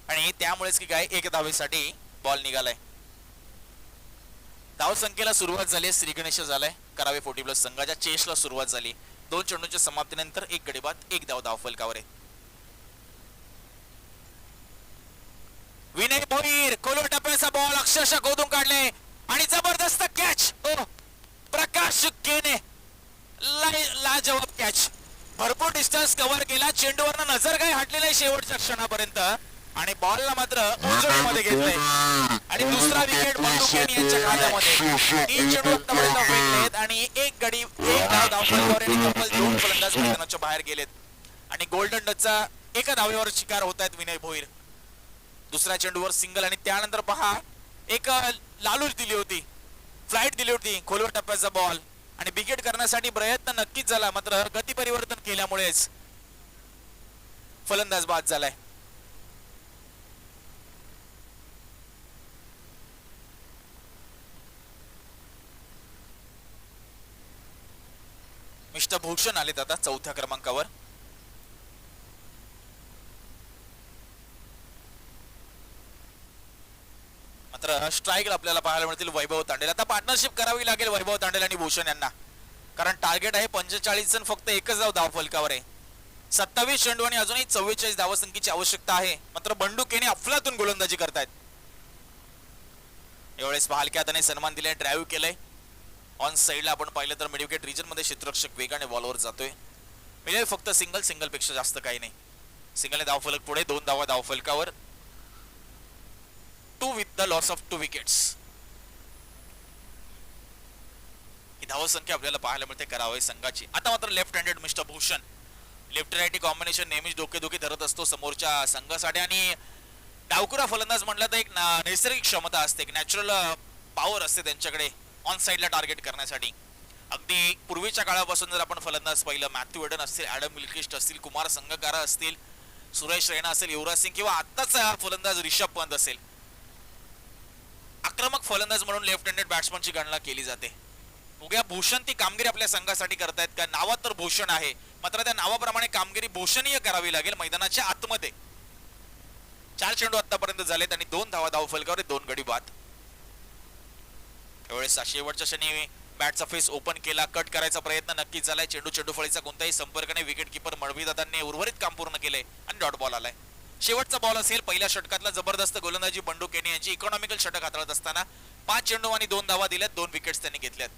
आणि त्यामुळेच की काय एक धावेसाठी बॉल निघालाय. धाव संख्येला सुरुवात झाली. श्री गणेश झालाय. करावे 40 प्लस संघाच्या चेसला सुरुवात झाली. 2 चेंडूंच्या समाप्तीनंतर एक गडी बाद, एक धाव फलकावर आहे. विनय भोईर खोलवर टप्प्याचा बॉल अक्षरशः गोदून काढले आणि जबरदस्त कॅच. प्रकाश केने लाजवाब कॅच. भरपूर डिस्टन्स कव्हर केला. चेंडूवर नजर काही हटली नाही शेवटच्या क्षणापर्यंत आणि बॉलला मात्र उजळीमध्ये घेतलंय आणि दुसरा विकेट बंडू केनी यांच्या खात्यामध्ये. 3 चेंडू आतापर्यंत फेकलेत आणि एक गडी, एक धाव फलकावर आणि तब्बल 2 फलंदाज मैदानाच्या बाहेर गेलेत आणि गोल्डन डचचा एका धावेवर शिकार होत आहेत विनय भोईर. दुसऱ्या चेंडूवर सिंगल आणि त्यानंतर पहा एक लालूच दिली होती, फ्लाइट दिली होती खोलवर टप्प्याचा बॉल आणि विकेट करण्यासाठी प्रयत्न नक्कीच झाला मात्र गती परिवर्तन केल्यामुळेच फलंदाज बाद झालाय. मिस्टर भूषण आलेत आता चौथ्या क्रमांकावर. मात्र स्ट्राईक आपल्याला पाहायला मिळतील वैभव तांडेल. आता पार्टनरशिप करावी लागेल वैभव तांडेल आणि भूषण यांना, कारण टार्गेट आहे 45 जण, फक्त एकच धाव फलकावर आहे. 27 चेंडू आणि अजूनही 44 धावसंख्येची आवश्यकता आहे. मात्र बंडू केने अफलातून गोलंदाजी करतायत. यावेळेस हलक्या हाताने सन्मान दिलाय, ड्राईव्ह केलंय. ऑन साइडला आपण पाहिलं तर मिडविकेट रिजन मध्ये क्षेत्ररक्षक वेगाने बॉलवर जातोय. मिळेल फक्त सिंगल पेक्षा जास्त काही नाही. सिंगलने धावफलक पुढे, 2 धावा धावफलकावर. 2 with the loss of 2 wickets. ही धावसंख्या आपल्याला पाहायला मिळते करावे संघाची. आता मात्र left handed mister Bhushan, left righty combination नेहमीच डोकेदुखी धरत असतो समोरच्या संघासाठी आणि डावकुरा फलंदाज म्हटलं तर एक नैसर्गिक क्षमता असते, एक नॅचरल पॉवर असते त्यांच्याकडे ऑन साइडला टार्गेट करण्यासाठी. अगदी पूर्वीच्या काळापासून जर आपण फलंदाज पाहिलं, मॅथ्यू एडन असतील, ॲडम मिल्क्रिस्ट असतील, कुमार संगकारा असतील, सुरेश रैना असेल, युवराज सिंग किंवा आत्ताचा फलंदाज रिषभ पंत असेल, आक्रमक फलंदाज म्हणून लेफ्ट हँडेड बॅट्समनची गणना केली जाते. उद्या भूषण ती कामगिरी आपल्या संघासाठी करतायत का? नावात तर भूषण आहे, मात्र त्या नावाप्रमाणे कामगिरी भूषणीय करावी लागेल मैदानाच्या आतमध्ये. 4 चेंडू आतापर्यंत झालेत आणि 2 धावा धावफलकावर, 2 गडी बाद. त्यावेळेस शेवटच्या क्षणी बॅटचा फेस ओपन केला, कट करायचा प्रयत्न नक्कीच झालाय. चेंडू फळीचा कोणताही संपर्क नाही. विकेट किपर मळवी दादांनी उर्वरित काम पूर्ण केले आणि डॉट बॉल आलाय. शेवटचा बॉल असेल. पहिल्या षटकातला जबरदस्त गोलंदाजी बंडू केनी यांची इकॉनॉमिकल षटक हाताळत असताना 5 चेंडू आणि 2 धावा दिल्यात, 2 विकेट्स त्यांनी घेतल्यात.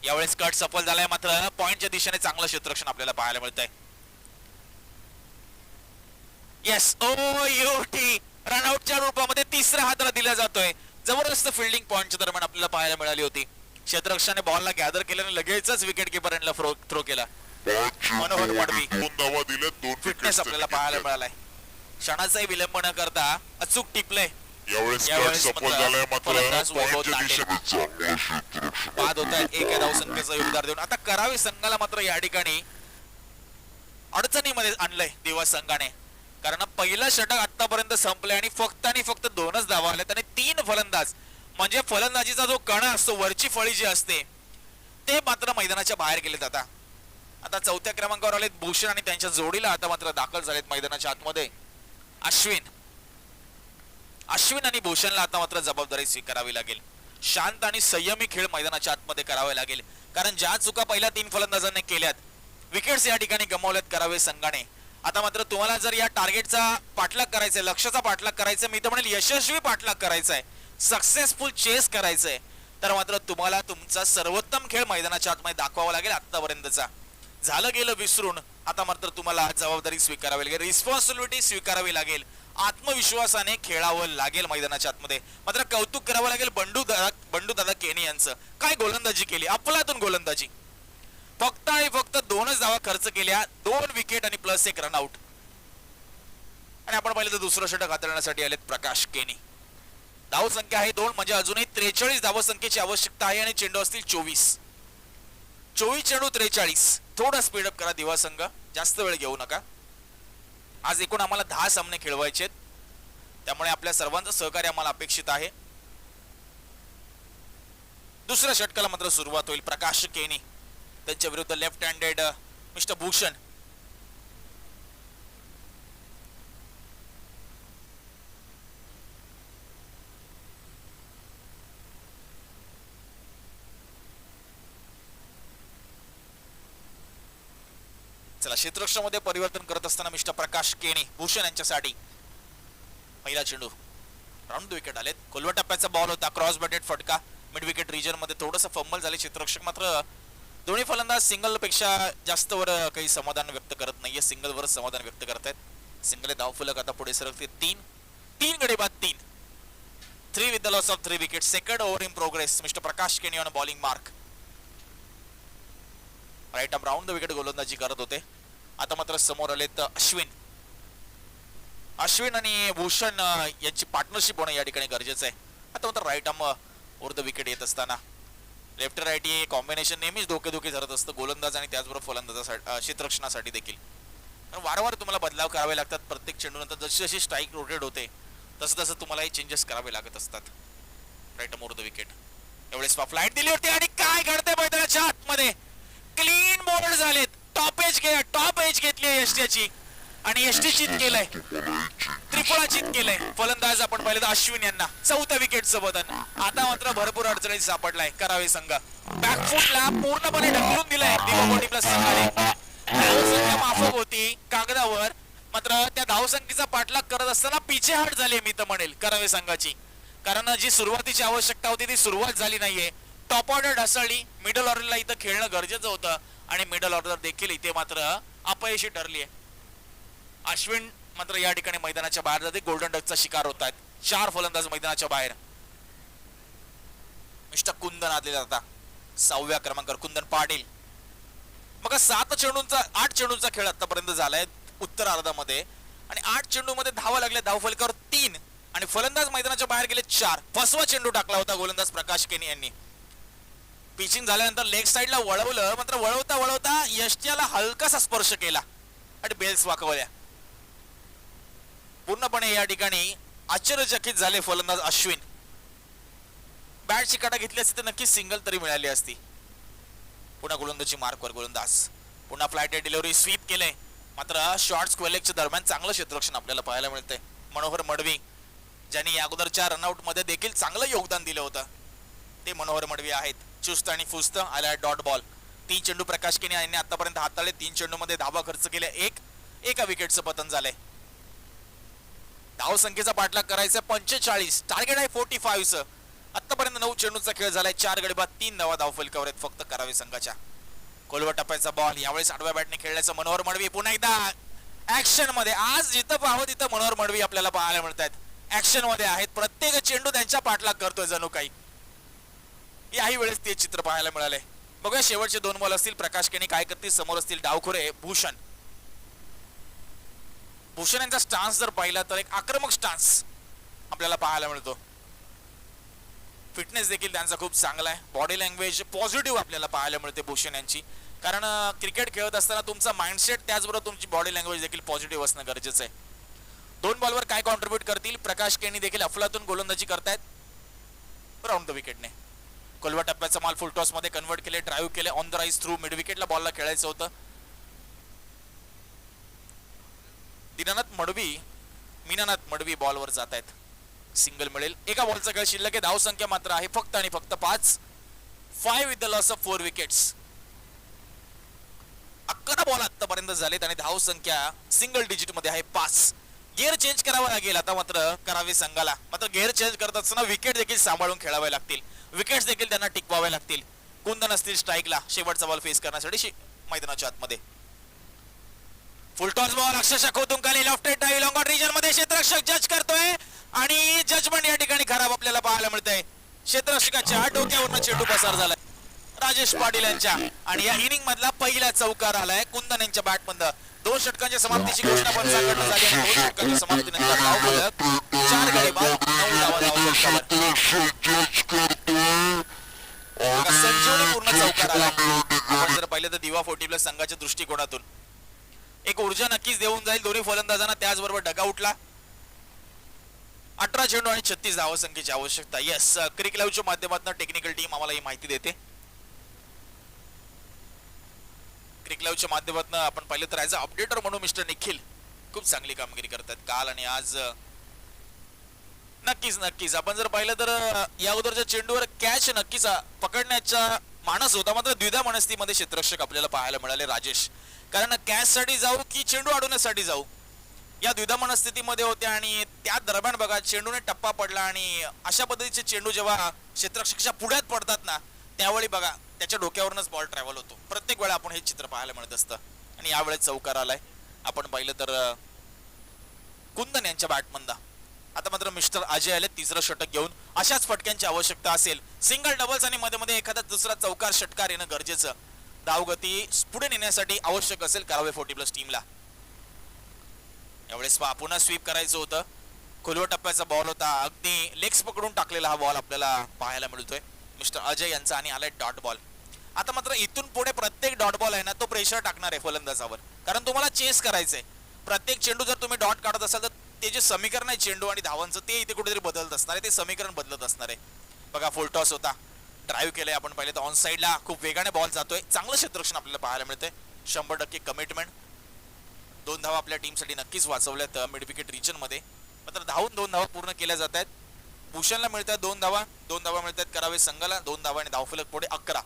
यावेळेस कट सफल झालाय, मात्र पॉइंटच्या दिशेने चांगलं क्षेत्ररक्षण आपल्याला पाहायला मिळत आहे. येस, ओटी रनआउटच्या रूपामध्ये तिसऱ्या हाताला दिला जातोय. जबरदस्त फिल्डिंग पॉइंटच्या दरम्यान आपल्याला पाहायला मिळाली होती. क्षेत्ररक्षणाने बॉलला गॅदर केल्याने लगेचच विकेट किपर यांना थ्रो केला. मनोहर मडवी 2 धावा दिल्या, 2 फिटनेस आपल्याला पाहायला मिळालाय. क्षणाचाही विलंब न करता अचूक टिपले. यावेळेस सफल झालाय, मात्र बाद होत आहेत एक धावसंख्येचं योगदान देऊन. आता करावी संघाला मात्र या ठिकाणी अडचणीमध्ये आणलंय दिवा संघाने, कारण पहिलं षटक आतापर्यंत संपलंय आणि फक्त 2च धावा आल्यात आणि 3 फलंदाज, म्हणजे फलंदाजीचा जो कणा असतो, वरची फळी जी असते, ते मात्र मैदानाच्या बाहेर गेलेत. आता 4थ्या क्रमांकावर आलेत भूषण आणि त्यांच्या जोडीला आता मात्र दाखल झालेत मैदानाच्या आतमध्ये अश्विन आणि भूषणला आता मात्र जबाबदारी स्वीकारावी लागेल. शांत आणि संयमी खेळ मैदानाच्या आतमध्ये करावे लागेल, कारण ज्या चुका पहिल्या 3 फलंदाजांनी केल्यात, विकेट्स या ठिकाणी गमावल्यात करावे संघाने. आता मात्र तुम्हाला जर या टार्गेटचा पाठलाग करायचा आहे, लक्ष्याचा पाठलाग करायचा, मी तर म्हणेल यशस्वी पाठलाग करायचा आहे, सक्सेसफुल चेस करायचंय, तर मात्र तुम्हाला तुमचा सर्वोत्तम खेळ मैदानाच्या आतमध्ये दाखवावा लागेल. आतापर्यंतचा झालं गेलं विसरून आता मात्र तुम्हाला जबाबदारी स्वीकारावी लागेल, रिस्पॉन्सिबिलिटी स्वीकारावी लागेल, आत्मविश्वासाने खेळावं लागेल मैदानाच्या आतमध्ये. मात्र कौतुक करावं लागेल बंडू दादा केनी यांचं. काय गोलंदाजी केली, अफलातून गोलंदाजी. फक्त 2च धावा खर्च केल्या, 2 विकेट आणि प्लस 1 रनआउट. आणि आपण पाहिलं तर दुसरं षटक हाताळण्यासाठी आलेत प्रकाश केनी. धाव संख्या आहे 2, म्हणजे अजूनही 43 धावसंख्येची आवश्यकता आहे आणि चेंडू असतील 24 चेंडू 43. थोडा स्पीडअप करा दिवा संघ, जास्त वेळ घेऊ नका. आज एकूण आम्हाला 10 सामने खेळवायचे, त्यामुळे आपल्या सर्वांचं सहकार्य आम्हाला अपेक्षित आहे. दुसऱ्या षटकाला मात्र सुरुवात होईल. प्रकाश केनी त्यांच्या विरुद्ध लेफ्ट हँडेड मिस्टर भूषण. चला, क्षेत्ररक्षणामध्ये परिवर्तन करत असताना मिस्टर प्रकाश केणी भूषण यांच्यासाठी पहिला चेंडू. राऊंड द विकेट आलेत. खोलवा टप्प्याचा बॉल होता, क्रॉस बॅटेड फटका. मिड विकेट रिजन मध्ये थोडंसं फंबल झाले क्षेत्ररक्षक, मात्र दोन्ही फलंदाज सिंगल पेक्षा जास्त वर काही समाधान व्यक्त करत नाहीये, सिंगल वर समाधान व्यक्त करतायत. सिंगल धाव फलक आता पुढे सरकते. 3 गडी बाद 3. 3 with the loss of 3 wicket. Second over in progress. Mister Prakash Keni on bowling mark. Right arm round the wicket गोलंदाजी करत होते. आता मात्र समोर आलेत अश्विन आणि भूषण यांची पार्टनरशिप होणं या ठिकाणी गरजेचं आहे. आता मात्र right arm over the wicket येत असताना लेफ्ट राईट हे कॉम्बिनेशन नेहमीच धोके ठरत असतं गोलंदाज आणि त्याचबरोबर फलंदाजासाठी, क्षेत्ररक्षणासाठी देखील. कारण वारंवार तुम्हाला बदलाव करावे लागतात प्रत्येक चेंडूनंतर. जशी जशी स्ट्राईक रोटेट होते तसं तसं तुम्हाला हे चेंजेस करावे लागत असतात. Right arm over the wicket. एवढेच फ्लाईट दिली होती आणि काय घडते मैदानाच्या आतमध्ये. क्लीन बॉल झालेत. टॉप एज घेतली एसटीची आणि एसटी चित केलंय, त्रिफळा चित केलंय. फलंदाज आपण पाहिलं तर अश्विन यांना 4थ्या विकेटचं बदल. आता मात्र भरपूर अडचणीत सापडलाय करावे संघ. बॅकफुटला पूर्णपणे ढकलून दिलाय दिवाकोटी प्लस संघाने. धावसंख्या माफक होती कागदावर, मात्र त्या धावसंख्येचा पाठलाग करत असताना पिछेहाट झाली मी तर म्हणेल करावे संघाची. कारण जी सुरुवातीची आवश्यकता होती ती सुरुवात झाली नाहीये. टॉप ऑर्डर ढासळली. मिडल ऑर्डरला इथं खेळणं गरजेचं होतं आणि मिडल ऑर्डर देखील इथे मात्र अपयशी ठरली आहे. अश्विन मात्र या ठिकाणी मैदानाच्या बाहेर जाते. गोल्डन डकचा शिकार होत आहेत. 4 फलंदाज मैदानाच्या बाहेर. मिस्टर कुंदन आलेला आता 6व्या क्रमांकावर कुंदन पाटील. मग 8 चेंडूंचा खेळ आतापर्यंत झालाय उत्तरार्धामध्ये आणि 8 चेंडूमध्ये धावा लागल्या. धावफलकावर 3 आणि फलंदाज मैदानाच्या बाहेर गेले 4. 5वा चेंडू टाकला होता गोलंदाज प्रकाश केणी यांनी. पिचिंग झाल्यानंतर लेग साईडला वळवलं, मात्र वळवता यष्ट्याला हलकासा स्पर्श केला आणि बेल्स वाकवल्या. पूर्णपणे या ठिकाणी आश्चर्यचकित झाले फलंदाज अश्विन. बॅटची काटा घेतली असती तर नक्कीच सिंगल तरी मिळाली असती. पुन्हा गोलंदाजी मार्कवर गोलंदाज. पुन्हा फ्लाईट डिलिव्हरी स्वीप केले, मात्र शॉर्ट स्क्वेअरलेगच्या दरम्यान चांगलं क्षेत्ररक्षण आपल्याला पाहायला मिळतंय. मनोहर मडवी ज्यांनी अगोदरच्या रनआउट मध्ये देखील चांगलं योगदान दिलं होतं ते मनोहर मडवी आहेत. चुस्त आणि फुस्त आला डॉट बॉल. 3 चेंडू प्रकाश केणी यांनी आतापर्यंत हाताळले. 3 चेंडू मध्ये धावा खर्च केले. एका विकेटचं पतन झालंय. धाव संख्येचा पाठलाग करायचा 45. टार्गेट आहे 45. आतापर्यंत 9 चेंडूचा खेळ झालाय. 4 गडी बाद 3 धावा धावफलकावर आहेत फक्त करावे संघाच्या. खोलवा टप्प्याचा बॉल यावेळेस 8व्या बॅटने खेळण्याचं मनोहर मडवी पुन्हा एकदा ऍक्शन मध्ये. आज जिथं पाहावं तिथं मनोहर मडवी आपल्याला पाहायला मिळत आहेत. ऍक्शन मध्ये आहेत. प्रत्येक चेंडू त्यांच्या पाठलाग करतोय जणू काही. याही वेळेस ते चित्र पाहायला मिळाले. बघूया शेवटचे 2 बॉल असतील. प्रकाश केणी काय करतील. समोर असतील डावखुरे भूषण. भूषण यांचा स्टान्स जर पाहिला तर एक आक्रमक स्टान्स आपल्याला पाहायला मिळतो. फिटनेस देखील त्यांचा खूप चांगला आहे. बॉडी लँग्वेज पॉझिटिव्ह आपल्याला पाहायला मिळते भूषण यांची. कारण क्रिकेट खेळत असताना तुमचा माइंडसेट त्याचबरोबर तुमची बॉडी लँग्वेज देखील पॉझिटिव्ह असणं गरजेचं आहे. 2 बॉलवर काय कॉन्ट्रीब्यूट करतील. प्रकाश केणी देखील अफलातून गोलंदाजी करतायत. राऊंड द विकेटने कोलवा टप्प्याचा माल फुल टॉस मध्ये कन्वर्ट केले. ड्राईव्ह केले on the rise through. Mid विकेटला बॉलला खेळायचं होतं. मीनानाथ मडवी बॉलवर जात आहेत. सिंगल मिळेल. एका बॉलचा खेळ शिल्लक आहे. धाव संख्या मात्र आहे फक्त आणि फक्त 5. 5 with the loss of 4 wickets. 11 ball आतापर्यंत झालेत आणि धाव संख्या सिंगल डिजिट मध्ये आहे 5. गिअर चेंज करावा लागेल आता मात्र करावे संघाला. मात्र गिअर चेंज करत असताना विकेट देखील सांभाळून खेळावे लागतील. विकेट्स देखील त्यांना टिकवावे लागतील. कुंदन असतील स्ट्राईकला शेवटचा बॉल फेस करण्यासाठी मैदानाच्या आतमध्ये. फुल टॉस बॉल अक्षरशः खोतून खाली लेफ्ट डावी लॉंग ऑन रिजन मध्ये क्षेत्ररक्षक जज करतोय आणि जजमेंट या ठिकाणी खराब आपल्याला पाहायला मिळतंय. क्षेत्ररक्षकाच्या डोक्यावरनं चेंडू पसार झालाय राजेश पाटील यांच्या आणि या इनिंग मधला पहिला चौकार आलाय कुंदन यांच्या बॅट मधून. 2 षटकांच्या समाप्तीची घोषणा पंचांकडून झाली आणि 2 षटकांच्या समाप्तीनंतर धाव फलक 4 गडी बाद 9 धावा संजीवनीपूर्ण चौकार आला. आपण जर पाहिलं तर दिवा 40 संघाच्या दृष्टिकोनातून एक ऊर्जा नक्कीच देऊन जाईल दोन्ही फलंदाजांना. त्याचबरोबर डगआउटला 18 चेंडू आणि 36 धावा संख्येची आवश्यकता. येस, क्रिक लाईव्हच्या माध्यमातून टेक्निकल टीम आम्हाला ही माहिती देते. क्रिकलाईव्हच्या माध्यमातून आपण पाहिलं तर ॲज अ अपडेटर म्हणून मिस्टर निखिल खूप चांगली कामगिरी करतात काल आणि आज. नक्कीच नक्कीच आपण जर पाहिलं तर या अगोदरच्या चेंडूवर कॅच नक्कीच पकडण्याचा मानस होता, मात्र द्विधा मनस्थितीमध्ये क्षेत्ररक्षक आपल्याला पाहायला मिळाले राजेश. कारण कॅच साठी जाऊ की चेंडू अडवण्यासाठी जाऊ या द्विधा मनस्थितीमध्ये होत्या आणि त्या दरम्यान बघा चेंडूने टप्पा पडला आणि अशा पद्धतीचे चेंडू जेव्हा क्षेत्ररक्षकाच्या पुढ्यात पडतात ना त्यावेळी बघा त्याच्या डोक्यावरूनच बॉल ट्रॅव्हल होतो. प्रत्येक वेळा आपण हे चित्र पाहायला मिळत असतं आणि यावेळेस चौकार आलाय. आपण पाहिलं तर कुंदन यांच्या बॅटमंदा. आता मात्र मिस्टर अजय आले तिसरं षटक घेऊन. अशाच फटक्यांची आवश्यकता असेल, सिंगल डबल्स आणि मध्ये मध्ये एखादा दुसरा चौकार षटकार येणं गरजेचं धावगती पुढे नेण्यासाठी आवश्यक असेल करावे 40+ टीमला. यावेळेस पुन्हा स्वीप करायचं होतं, खोलवर टप्प्याचा बॉल होता, अगदी लेग्स पकडून टाकलेला हा बॉल आपल्याला पाहायला मिळतोय मिस्टर अजय यांचा आणि आलाय डॉट बॉल. आता मात्र इथून पुढे प्रत्येक डॉट बॉल आहे ना तो प्रेशर टाकणार आहे फलंदाजावर, कारण तुम्हाला चेस करायचंय. प्रत्येक चेंडू जर तुम्ही डॉट काढत असाल तर ते जे समीकरण आहे चेंडू आणि धावांचं ते इथे कुठेतरी बदलत असणार आहे, ते समीकरण बदलत असणार आहे. बघा फुल टॉस होता, ड्राईव्ह केलंय आपण पाहिलं तर ऑन साईडला खूप वेगाने बॉल जातोय, चांगलं क्षेत्ररक्षण आपल्याला पाहायला मिळतंय. 100% कमिटमेंट. 2 धावा आपल्या टीमसाठी नक्कीच वाचवल्यात मिड विकेट रिजन मध्ये. मात्र धावून 2 धावा पूर्ण केल्या जात आहेत. भूषणला मिळतात 2 धावा, 2 धावा मिळतात करावे संघाला, 2 धावा आणि धावफलक पुढे 11.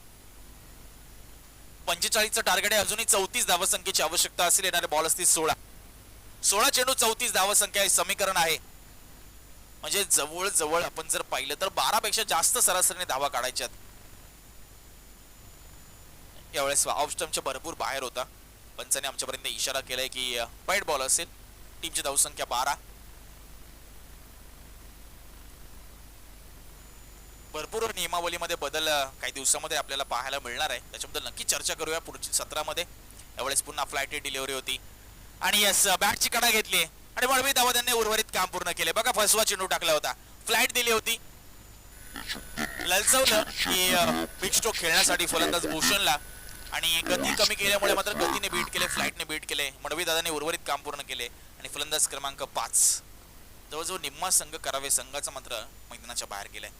45चं टार्गेट आहे, अजूनही 34 धावसंख्येची आवश्यकता असेल, येणारे बॉल असतील 16 चेंडू 34 धावसंख्या हे समीकरण आहे. म्हणजे जवळ जवळ आपण जर पाहिलं तर 12 पेक्षा जास्त सरासरीने धावा काढायच्यात. यावेळेस ऑफ स्टंपच्या भरपूर बाहेर होता, पंचाने आमच्यापर्यंत इशारा केलाय की वाईट बॉल असेल. टीमची धावसंख्या 12. भरपूर नियमावलीमध्ये बदल काही दिवसामध्ये आपल्याला पाहायला मिळणार आहे, त्याच्याबद्दल नक्की चर्चा करूया पुढच्या सत्रामध्ये. यावेळेस पुन्हा फ्लाईट डिलिव्हरी होती आणि यस बॅटची कडा घेतली आणि वळवी धावा त्यांनी उर्वरित काम पूर्ण केले. बघा फसवा चेंडू टाकला होता, फ्लाईट दिली होती, ललचवलं की बिग स्ट्रोक खेळण्यासाठी फलंदाज भूषणला आणि गती कमी केल्यामुळे मात्र गतीने बीट केले, फ्लाईटने बीट केले. मडवी दादाने उर्वरित काम पूर्ण केले आणि फलंदाज क्रमांक 5 जवळजवळ निम्मा संघ करावे संघाचा मात्र मैदानाच्या बाहेर गेलाय.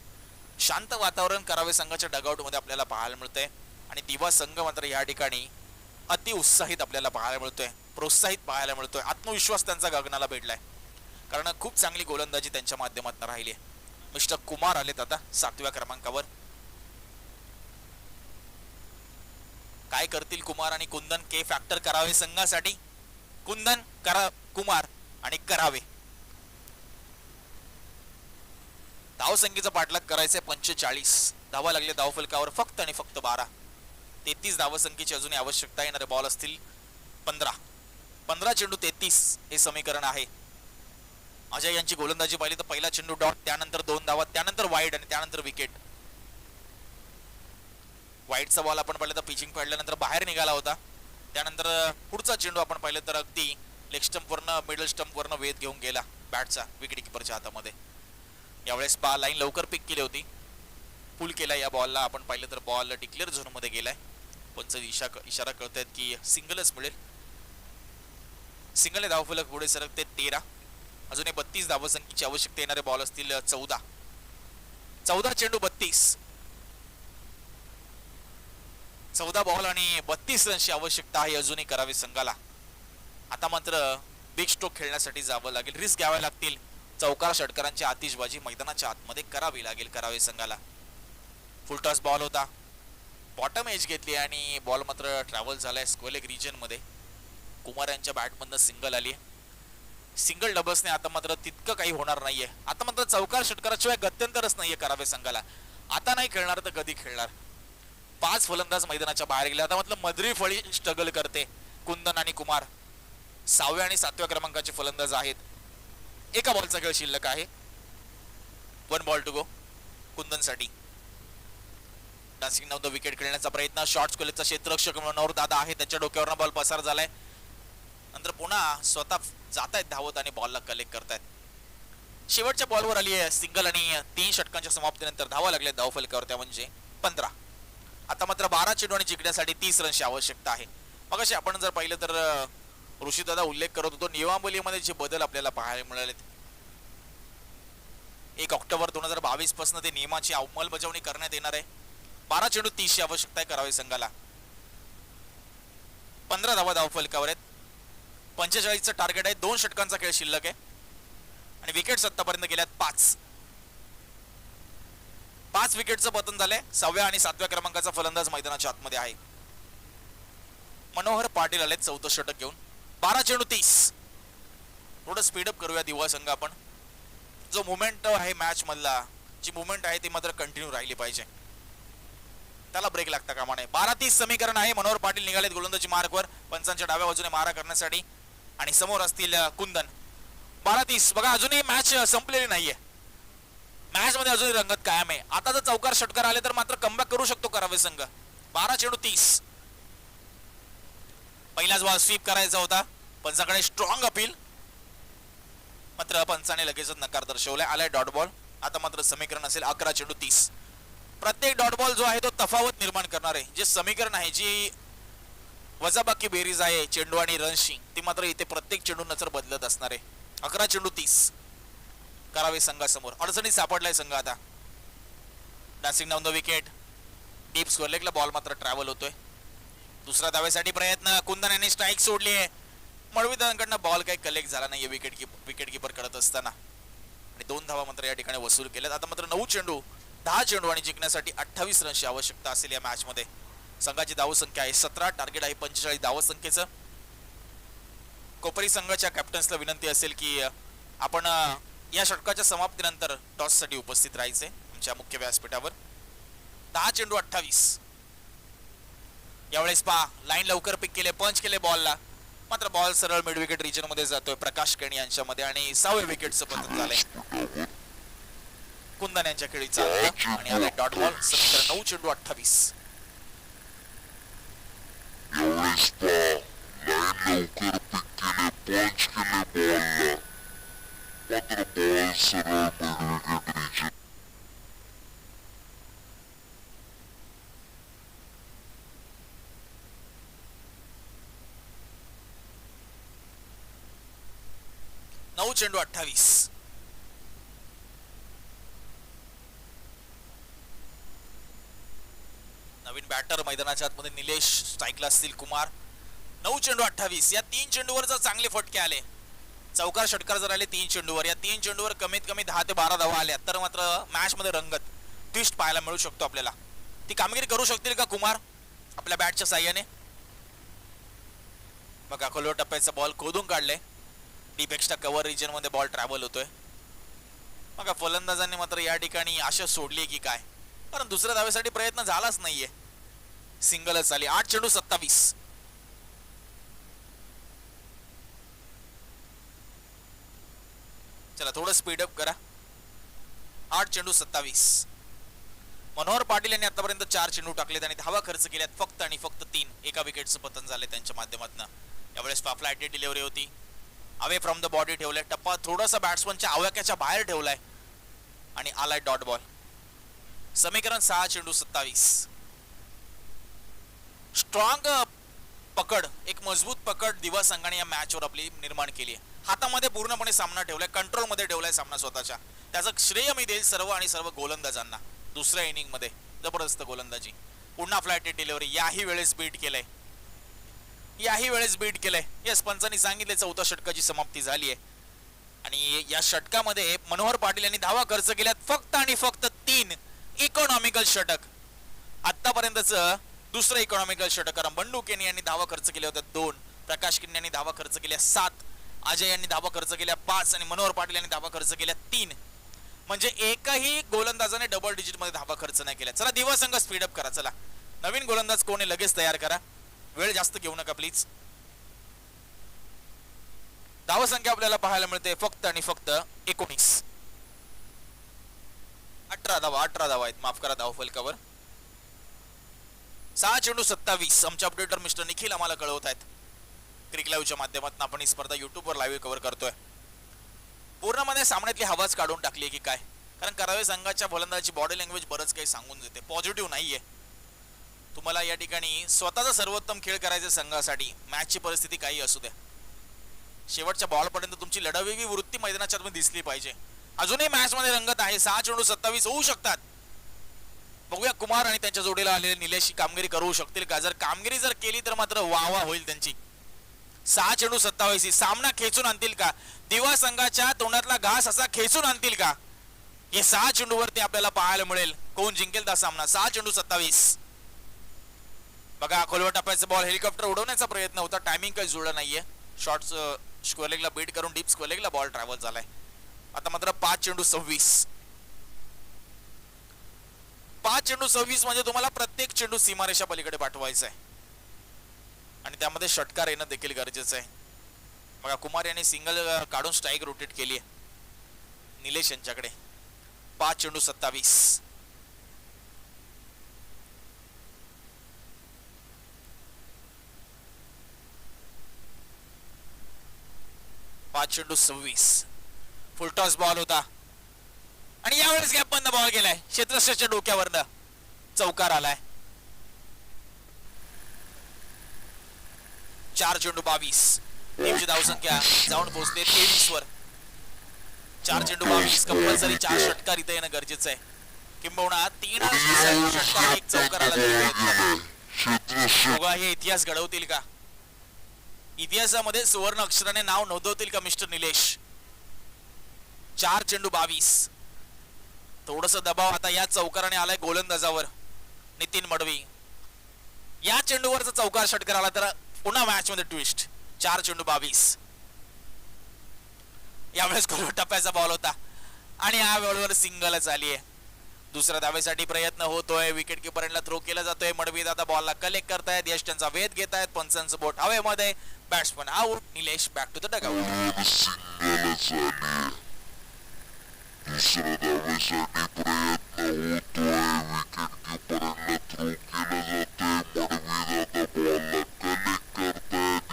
शांत वातावरण करावे संघाच्या डगआउट मध्ये आपल्याला पाहायला मिळतंय आणि दिवा संघ मात्र या ठिकाणी अति उत्साहित आपल्याला पाहायला मिळतोय, प्रोत्साहित पाहायला मिळतोय. आत्मविश्वास त्यांचा गगनाला भेटलाय, कारण खूप चांगली गोलंदाजी त्यांच्या माध्यमातून राहिली आहे. मिस्टर कुमार आलेत आता 7व्या क्रमांकावर. काय करतील कुमार आणि कुंदन के फॅक्टर करावे संघासाठी. कुंदन कुमार आणि करावे धावसंख्येचा पाठलाग करायचंय 45 धावा लागले धावफलकावर फक्त आणि फक्त 12. 33 धावसंख्येची अजूनही आवश्यकता. येणारे बॉल असतील 15 चेंडू 33 हे समीकरण आहे. अजय यांची गोलंदाजी पाहिली तर पहिला चेंडू डॉट, त्यानंतर 2 धावा, त्यानंतर वाईड आणि त्यानंतर विकेट. वाईडचा बॉल आपण पाहिलं तर पिचिंग पडल्यानंतर बाहेर निघाला होता. त्यानंतर पुढचा चेंडू आपण पाहिलं तर अगदी लेग स्टंप वरनं मिडल स्टंप वरनं वेध घेऊन गेला बॅटचा विकेट किपरच्या हातामध्ये. यावेळेस लाईन लवकर पिक केली होती, पुल केला या बॉलला. आपण पाहिलं तर बॉल डिक्लेअर झोन मध्ये गेलाय, पंच इशारा करतायत की सिंगलच मिळेल. सिंगल धावफलक पुढे सरकते 13. अजूनही 32 धावसंख्येची आवश्यकता. येणारे बॉल असतील 14 चेंडू 14 बॉल आणि 32 रनची आवश्यकता आहे अजूनही करावे संघाला. आता मात्र बिग स्ट्रोक खेळण्यासाठी जावं लागेल, रिस्क घ्याव्या लागतील. चौकार षटकारांची आतिषबाजी मैदानाच्या आतमध्ये करावी लागेल करावे संघाला. फुल टॉस बॉल होता, बॉटम एज घेतली आणि बॉल मात्र ट्रॅव्हल झालाय स्क्वेअर लेग रिजन मध्ये. कुमार यांच्या बॅटमधनं सिंगल आली. सिंगल डबल्सने आता मात्र तितकं काही होणार नाहीये. आता मात्र चौकार षटकाराशिवाय गत्यंतरच नाहीये करावे संघाला. आता नाही खेळणार तर कधी खेळणार. 5 फलंदाज मैदानाच्या बाहेर गेले. आता मात्र मधुरी फळी स्ट्रगल करते. कुंदन आणि कुमार 6व्या आणि 7व्या क्रमांकाचे फलंदाज आहेत. एका बॉलचा खेळ शिल्लक आहे. 1 बॉल टू गो कुंदन साठी. डान्सिंग नव्हतं विकेट खेळण्याचा प्रयत्न. शॉर्ट स्क्वेअरचा क्षेत्ररक्षक मनोहर दादा आहे, त्याच्या डोक्यावर बॉल पसार झालाय. नंतर पुन्हा स्वतः जात आहेत धावत आणि बॉलला कलेक्ट करतायत. शेवटच्या बॉलवर आली आहे सिंगल आणि 3 षटकांच्या समाप्तीनंतर धावा लागल्या धावफलकावर, त्या म्हणजे 15. आता मात्र 12 चेंडू आणि जिंकण्यासाठी 30 रनची आवश्यकता आहे. मग असे आपण जर पाहिलं तर ऋषी दादा उल्लेख करत होतो नियमावलीमध्ये जे बदल आपल्याला पाहायला मिळाले. 1 ऑक्टोबर 2022 पासून ते नियमाची अंमलबजावणी करण्यात येणार आहे. 12 चेंडू 30 ची आवश्यकता आहे करावे संघाला. 15 धावा धावफलकावर आहेत. 45चं टार्गेट आहे. 2 षटकांचा खेळ शिल्लक आहे आणि विकेट्स आतापर्यंत गेल्यात 5 विकेटचं पतन झालंय. 6व्या आणि 7व्या क्रमांकाचा फलंदाज मैदानाच्या आतमध्ये आहे. मनोहर पाटील आलेत 4थं षटक घेऊन. 12 चेंडू 30. थोडं स्पीडअप करूया दिवा संघ आपण. जो मुवमेंट आहे मॅच मधला, जी मुवमेंट आहे ती मात्र कंटिन्यू राहिली पाहिजे, त्याला ब्रेक लागता कामा नये. 12-30 समीकरण आहे. मनोहर पाटील निघालेत गोलंदाजी मार्कवर पंचांच्या डाव्या बाजूने मारा करण्यासाठी आणि समोर असतील कुंदन. 12-30. बघा अजूनही मॅच संपलेली नाहीये. मॅच मध्ये अजूनही रंगत कायम आहे. आता जर चौकार षटकार आले तर मात्र कमबॅक करू शकतो करावे संघ. 12 चेंडू 30. पहिलाच बॉल स्वीप करायचा होता. पंचाकडे स्ट्रॉंग अपील, मात्र पंचाने लगेचच नकार दर्शवलाय. आलाय डॉट बॉल. आता मात्र समीकरण असेल 11 चेंडू 30. प्रत्येक डॉट बॉल जो आहे तो तफावत निर्माण करणार आहे. जे समीकरण आहे, जी वजाबाकी बेरीज आहे चेंडू आणि रनशी, ती मात्र इथे प्रत्येक चेंडू नजर बदलत असणार आहे. 11 चेंडू 30 करावे संघासमोर. अडचणीत सापडलाय संघ आता. Dancing down the wicket. Deep square लेगला बॉल मात्र ट्रॅव्हल होतोय. दुसऱ्या धावेसाठी प्रयत्न. कुंदन यांनी स्ट्राईक सोडली आहे. मळवीदारांकडनं बॉल काही कलेक्ट झाला नाहीये विकेट कीपर करत असताना आणि 2 धावा मात्र या ठिकाणी वसूल केल्यात. आता मात्र 9 चेंडू 10 चेंडू आणि जिंकण्यासाठी 28 रनची आवश्यकता असेल या मॅच मध्ये. संघाची धावसंख्या आहे 17. टार्गेट आहे 45 धावसंख्येचं. कोपरी संघाच्या कॅप्टन्सला विनंती असेल की आपण या षटकाच्या समाप्तीनंतर टॉस साठी उपस्थित राहायचे आमच्या मुख्य व्यासपीठावर. 10 चेंडू 28. यावेळेस पहा लाईन लवकर पिक केले, पंच केले बॉलला, मात्र बॉल सरळ मिड विकेट रिजन मध्ये जातोय प्रकाश केणी यांच्यामध्ये आणि 6व्या विकेटचं पतन झालंय कुंदन यांच्या खेळीचा आणि आलाय डॉट बॉल. समीकरण 9 चेंडू 28. यावेळेस लाईन लवकर पिक केले, पंच केले बॉलला, मात्र बॉल सरळ मिड विकेट रिजन. चेंडू 28. नवीन बॅटर मैदानाच्या आतमध्ये निलेश, स्ट्राईकला असतील कुमार. 9 चेंडू 28. या 3 चेंडूवर जर चांगले फटके आले, चौकार षटकार जर आले 3 चेंडूवर, या 3 चेंडूवर कमीत कमी 10 ते 12 धावा आल्या तर मात्र मॅच मध्ये रंगत ट्विस्ट पाहायला मिळू शकतो आपल्याला. ती कामगिरी करू शकतील का कुमार आपल्या बॅटच्या साह्याने? बघा खोलवर टप्प्याचा बॉल खोदून काढले. डीप एक्स्ट्रा कव्हर रिजन मध्ये बॉल ट्रॅव्हल होतोय. मग फलंदाजांनी मात्र या ठिकाणी आशा सोडली की काय, कारण दुसऱ्या धावेसाठी प्रयत्न झालाच नाहीये. सिंगलच आली. 8 चेंडू 27. चला थोडं स्पीडअप करा. 8 चेंडू 27. मनोहर पाटील यांनी आतापर्यंत 4 चेंडू टाकलेत आणि धावा खर्च केल्यात फक्त आणि फक्त 3. एका विकेटचं पतन झाले त्यांच्या माध्यमातून. यावेळेस फ्लाइट डिलिव्हरी होती. अवे फ्रॉम द बॉडी ठेवलाय. टप्पा थोडासा बॅट्समनच्या आवाक्याच्या बाहेर ठेवलाय आणि आलाय डॉट बॉल. समीकरण 6 चेंडू 27. स्ट्रॉंग पकड, एक मजबूत पकड दिवा संघाने या मॅचवर आपली निर्माण केली आहे. हातामध्ये पूर्णपणे सामना ठेवलाय, कंट्रोल मध्ये ठेवलाय सामना स्वतःच्या. त्याचं श्रेय मी देईल सर्व आणि सर्व गोलंदाजांना. दुसऱ्या इनिंग मध्ये जबरदस्त गोलंदाजी. पुन्हा फ्लाइट डिलिव्हरी. याही वेळेस बीट केलंय. यस, पंचांनी सांगितले 4थ्या षटकाची समाप्ती झाली आहे आणि या षटकामध्ये मनोहर पाटील यांनी धावा खर्च केल्यात फक्त आणि फक्त 3. इकॉनॉमिकल षटक. आतापर्यंतच दुसरं इकॉनॉमिकल षटक. कारण बंडू केनी यांनी धावा खर्च केल्या होत्या 2, प्रकाश केनी यांनी धावा खर्च केल्या 7, अजय यांनी धावा खर्च केल्या 5 आणि मनोहर पाटील यांनी धावा खर्च केल्या 3. म्हणजे एकही गोलंदाजाने डबल डिजिट मध्ये धावा खर्च नाही केल्या. चला दिवा संघ स्पीडअप करा. चला नवीन गोलंदाज कोणी लगेच तयार करा. वेळ जास्त घेऊ नका प्लीज. धावसंख्या आपल्याला पाहायला मिळते फक्त आणि फक्त 19. 18 धावा आहेत, माफ करा धाव फलकावर. 6 चेंडू 27. आमचे अपडेटर मिस्टर निखिल आम्हाला कळवत आहेत. क्रिक लाईव्हच्या माध्यमातून आपण ही स्पर्धा युट्यूबवर लाईव्ह कव्हर करतोय. पूर्णपणे सामन्यातली हवाच काढून टाकली की काय, कारण करावे संघाच्या फलंदाजाची बॉडी लँग्वेज बरंच काही सांगून देते. पॉझिटिव्ह नाहीये. तुम्हाला या ठिकाणी स्वतःचा सर्वोत्तम खेळ करायचा संघासाठी. मॅचची परिस्थिती काही असू द्या, शेवटच्या बॉल पर्यंत तुमची लढावेगळी वृत्ती मैदानाच्या आतमध्ये दिसली पाहिजे. अजूनही मॅच मध्ये रंगत आहे. 6 चेंडू 27 होऊ शकतात. बघूया कुमार आणि त्यांच्या जोडीला आलेले निलेश ही कामगिरी करू शकतील का. जर कामगिरी जर केली तर मात्र वाह होईल त्यांची. 6 चेंडू 27 सामना खेचून आणतील का. दिवा संघाच्या तोंडातला घास असा खेचून आणतील का. हे 6 चेंडूवरती आपल्याला पाहायला मिळेल कोण जिंकेल हा सामना. 6 चेंडू 27. बघा खोलवर टप्प्याचा बॉल हेलिकॉप्टर उडवण्याचा प्रयत्न होता, टायमिंग काही जुळलं नाहीये. शॉर्ट्स स्क्वेअर लेगला बीट करून डीप स्क्वेअर लेगला बॉल ट्रॅव्हल झालाय. आता मात्र 5 चेंडू 26. 5 चेंडू 26 म्हणजे तुम्हाला प्रत्येक चेंडू सीमारेषा पलीकडे पाठवायचा आहे आणि त्यामध्ये षटकार येणं देखील गरजेचं आहे. बघा कुमार यांनी सिंगल काढून स्ट्राईक रोटेट केली आहे निलेश यांच्याकडे. 5 चेंडू 27. पाच चेंडू 26. फुलटॉस बॉल होता आणि यावेळेस गॅप बंद बॉल गेलाय. क्षेत्ररक्षकाच्या डोक्यावरनं चौकार आलाय. 4 चेंडू 22. टीमची धावसंख्या जाऊन पोहोचते 23 वर. 4 चेंडू 22 कंपल्सरी 4 षटकार इथे येणं गरजेचं आहे. किंबहुना 3 षटकार एक चौकार आला. बघा हे इतिहास घडवतील का. इतिहासामध्ये सुवर्ण अक्षराने नाव नोंदवतील का मिस्टर निलेश. 4 चेंडू 22. थोडस दबाव आता या चौकाराने आलाय गोलंदाजावर नितीन मडवी. या चेंडूवरचा चौकार षटकार आला तर पुन्हा मॅच मध्ये ट्विस्ट. 4 चेंडू 22. यावेळेस खोलवर टप्प्याचा बॉल होता आणि या बॉलवर सिंगलच आली आहे. दुसऱ्या धावेसाठी प्रयत्न होतोय. विकेट किपरला थ्रो केला जातोय. मडवी दादा बॉलला कलेक्ट करतायत. यश त्यांचा वेध घेतायत. पंचांचं बोट हवेमध्ये. Batsman out. Nilesh back to the dugout. दुसऱ्या धावेसाठी प्रयत्न होतोय. विकेट किपरला थ्रो केला जातोय. मडवी दादा बॉलला कलेक्ट करतायत.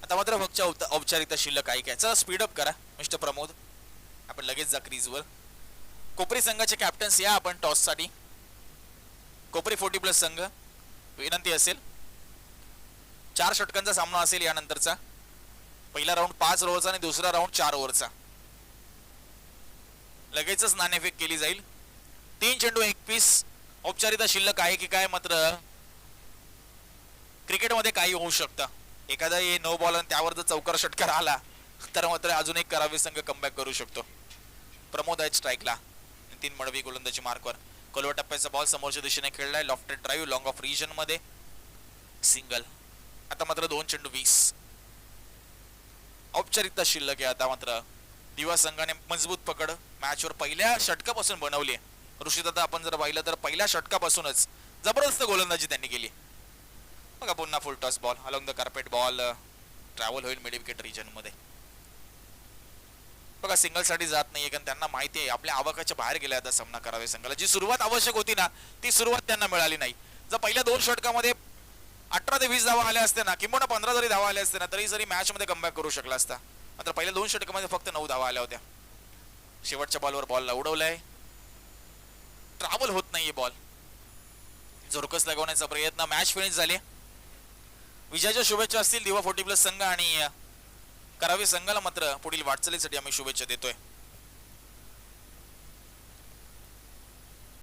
आता मात्र फक्त औपचारिकता शिल्लक आहे काय. चला स्पीड अप करा मिस्टर प्रमोद. आपण लगेच जा क्रीजवर. कोपरी संघाचे कॅप्टन्स या आपण टॉस साठी. कोपरी 40+ संघ विनंती असेल. 4 षटकांचा सामना असेल यानंतरचा. पहिला राऊंड 5 ओव्हरचा आणि दुसरा राऊंड 4 ओव्हरचा. लगेचच नाणेफेक केली जाईल. 3 चेंडू 21. औपचारिकता शिल्लक आहे की काय. मात्र क्रिकेटमध्ये काही होऊ शकतं. एखादा नो बॉल आणि त्यावर जर चौकार षटकार आला तर मात्र अजून एक करावी संघ कमबॅक करू शकतो. प्रमोद आहेत स्ट्राईकला. नितीन मडवी गोलंदाजी मार्कवर. खोलवर टप्प्याचा बॉल समोरच्या दिशेने खेळलाय. Lofted drive long off region मध्ये सिंगल. आता मात्र 2 चेंडू 20. औपचारिकता शिल्लक आहे आता मात्र. दिवा संघाने मजबूत पकड मॅचवर पहिल्या षटकापासून बनवली आहे. ऋषीदादा आपण जर पाहिलं तर पहिल्या षटकापासूनच जबरदस्त गोलंदाजी त्यांनी केली. बघा पुन्हा फुल toss ball along the carpet. Ball travel होईल मिड विकेट रिजन मध्ये. बघा सिंगल साठी जात नाहीये कारण त्यांना माहिती आहे आपल्या आवाकाच्या बाहेर गेल्या आता सामना करावे संघाला. जी सुरुवात आवश्यक होती ना ती सुरुवात त्यांना मिळाली नाही. जर पहिल्या 2 षटकामध्ये 18 ते 20 धावा आल्या असत्या ना किंवा 15 जरी धावा आल्या असत्या ना तरी जरी मॅच मध्ये कमबॅक करू शकला असता. मात्र पहिल्या 2 षटकामध्ये फक्त 9 धावा आल्या होत्या. शेवटच्या बॉलवर बॉलला उडवलाय. ट्रॅव्हल होत नाहीये बॉल. जोरकस लगवण्याचा प्रयत्न. मॅच फिनिश झाली. विजयाच्या शुभेच्छा असतील दिवा 40+ संघ आणि करावी संघाला मात्र पुढील वाटचालीसाठी आम्ही शुभेच्छा देतोय.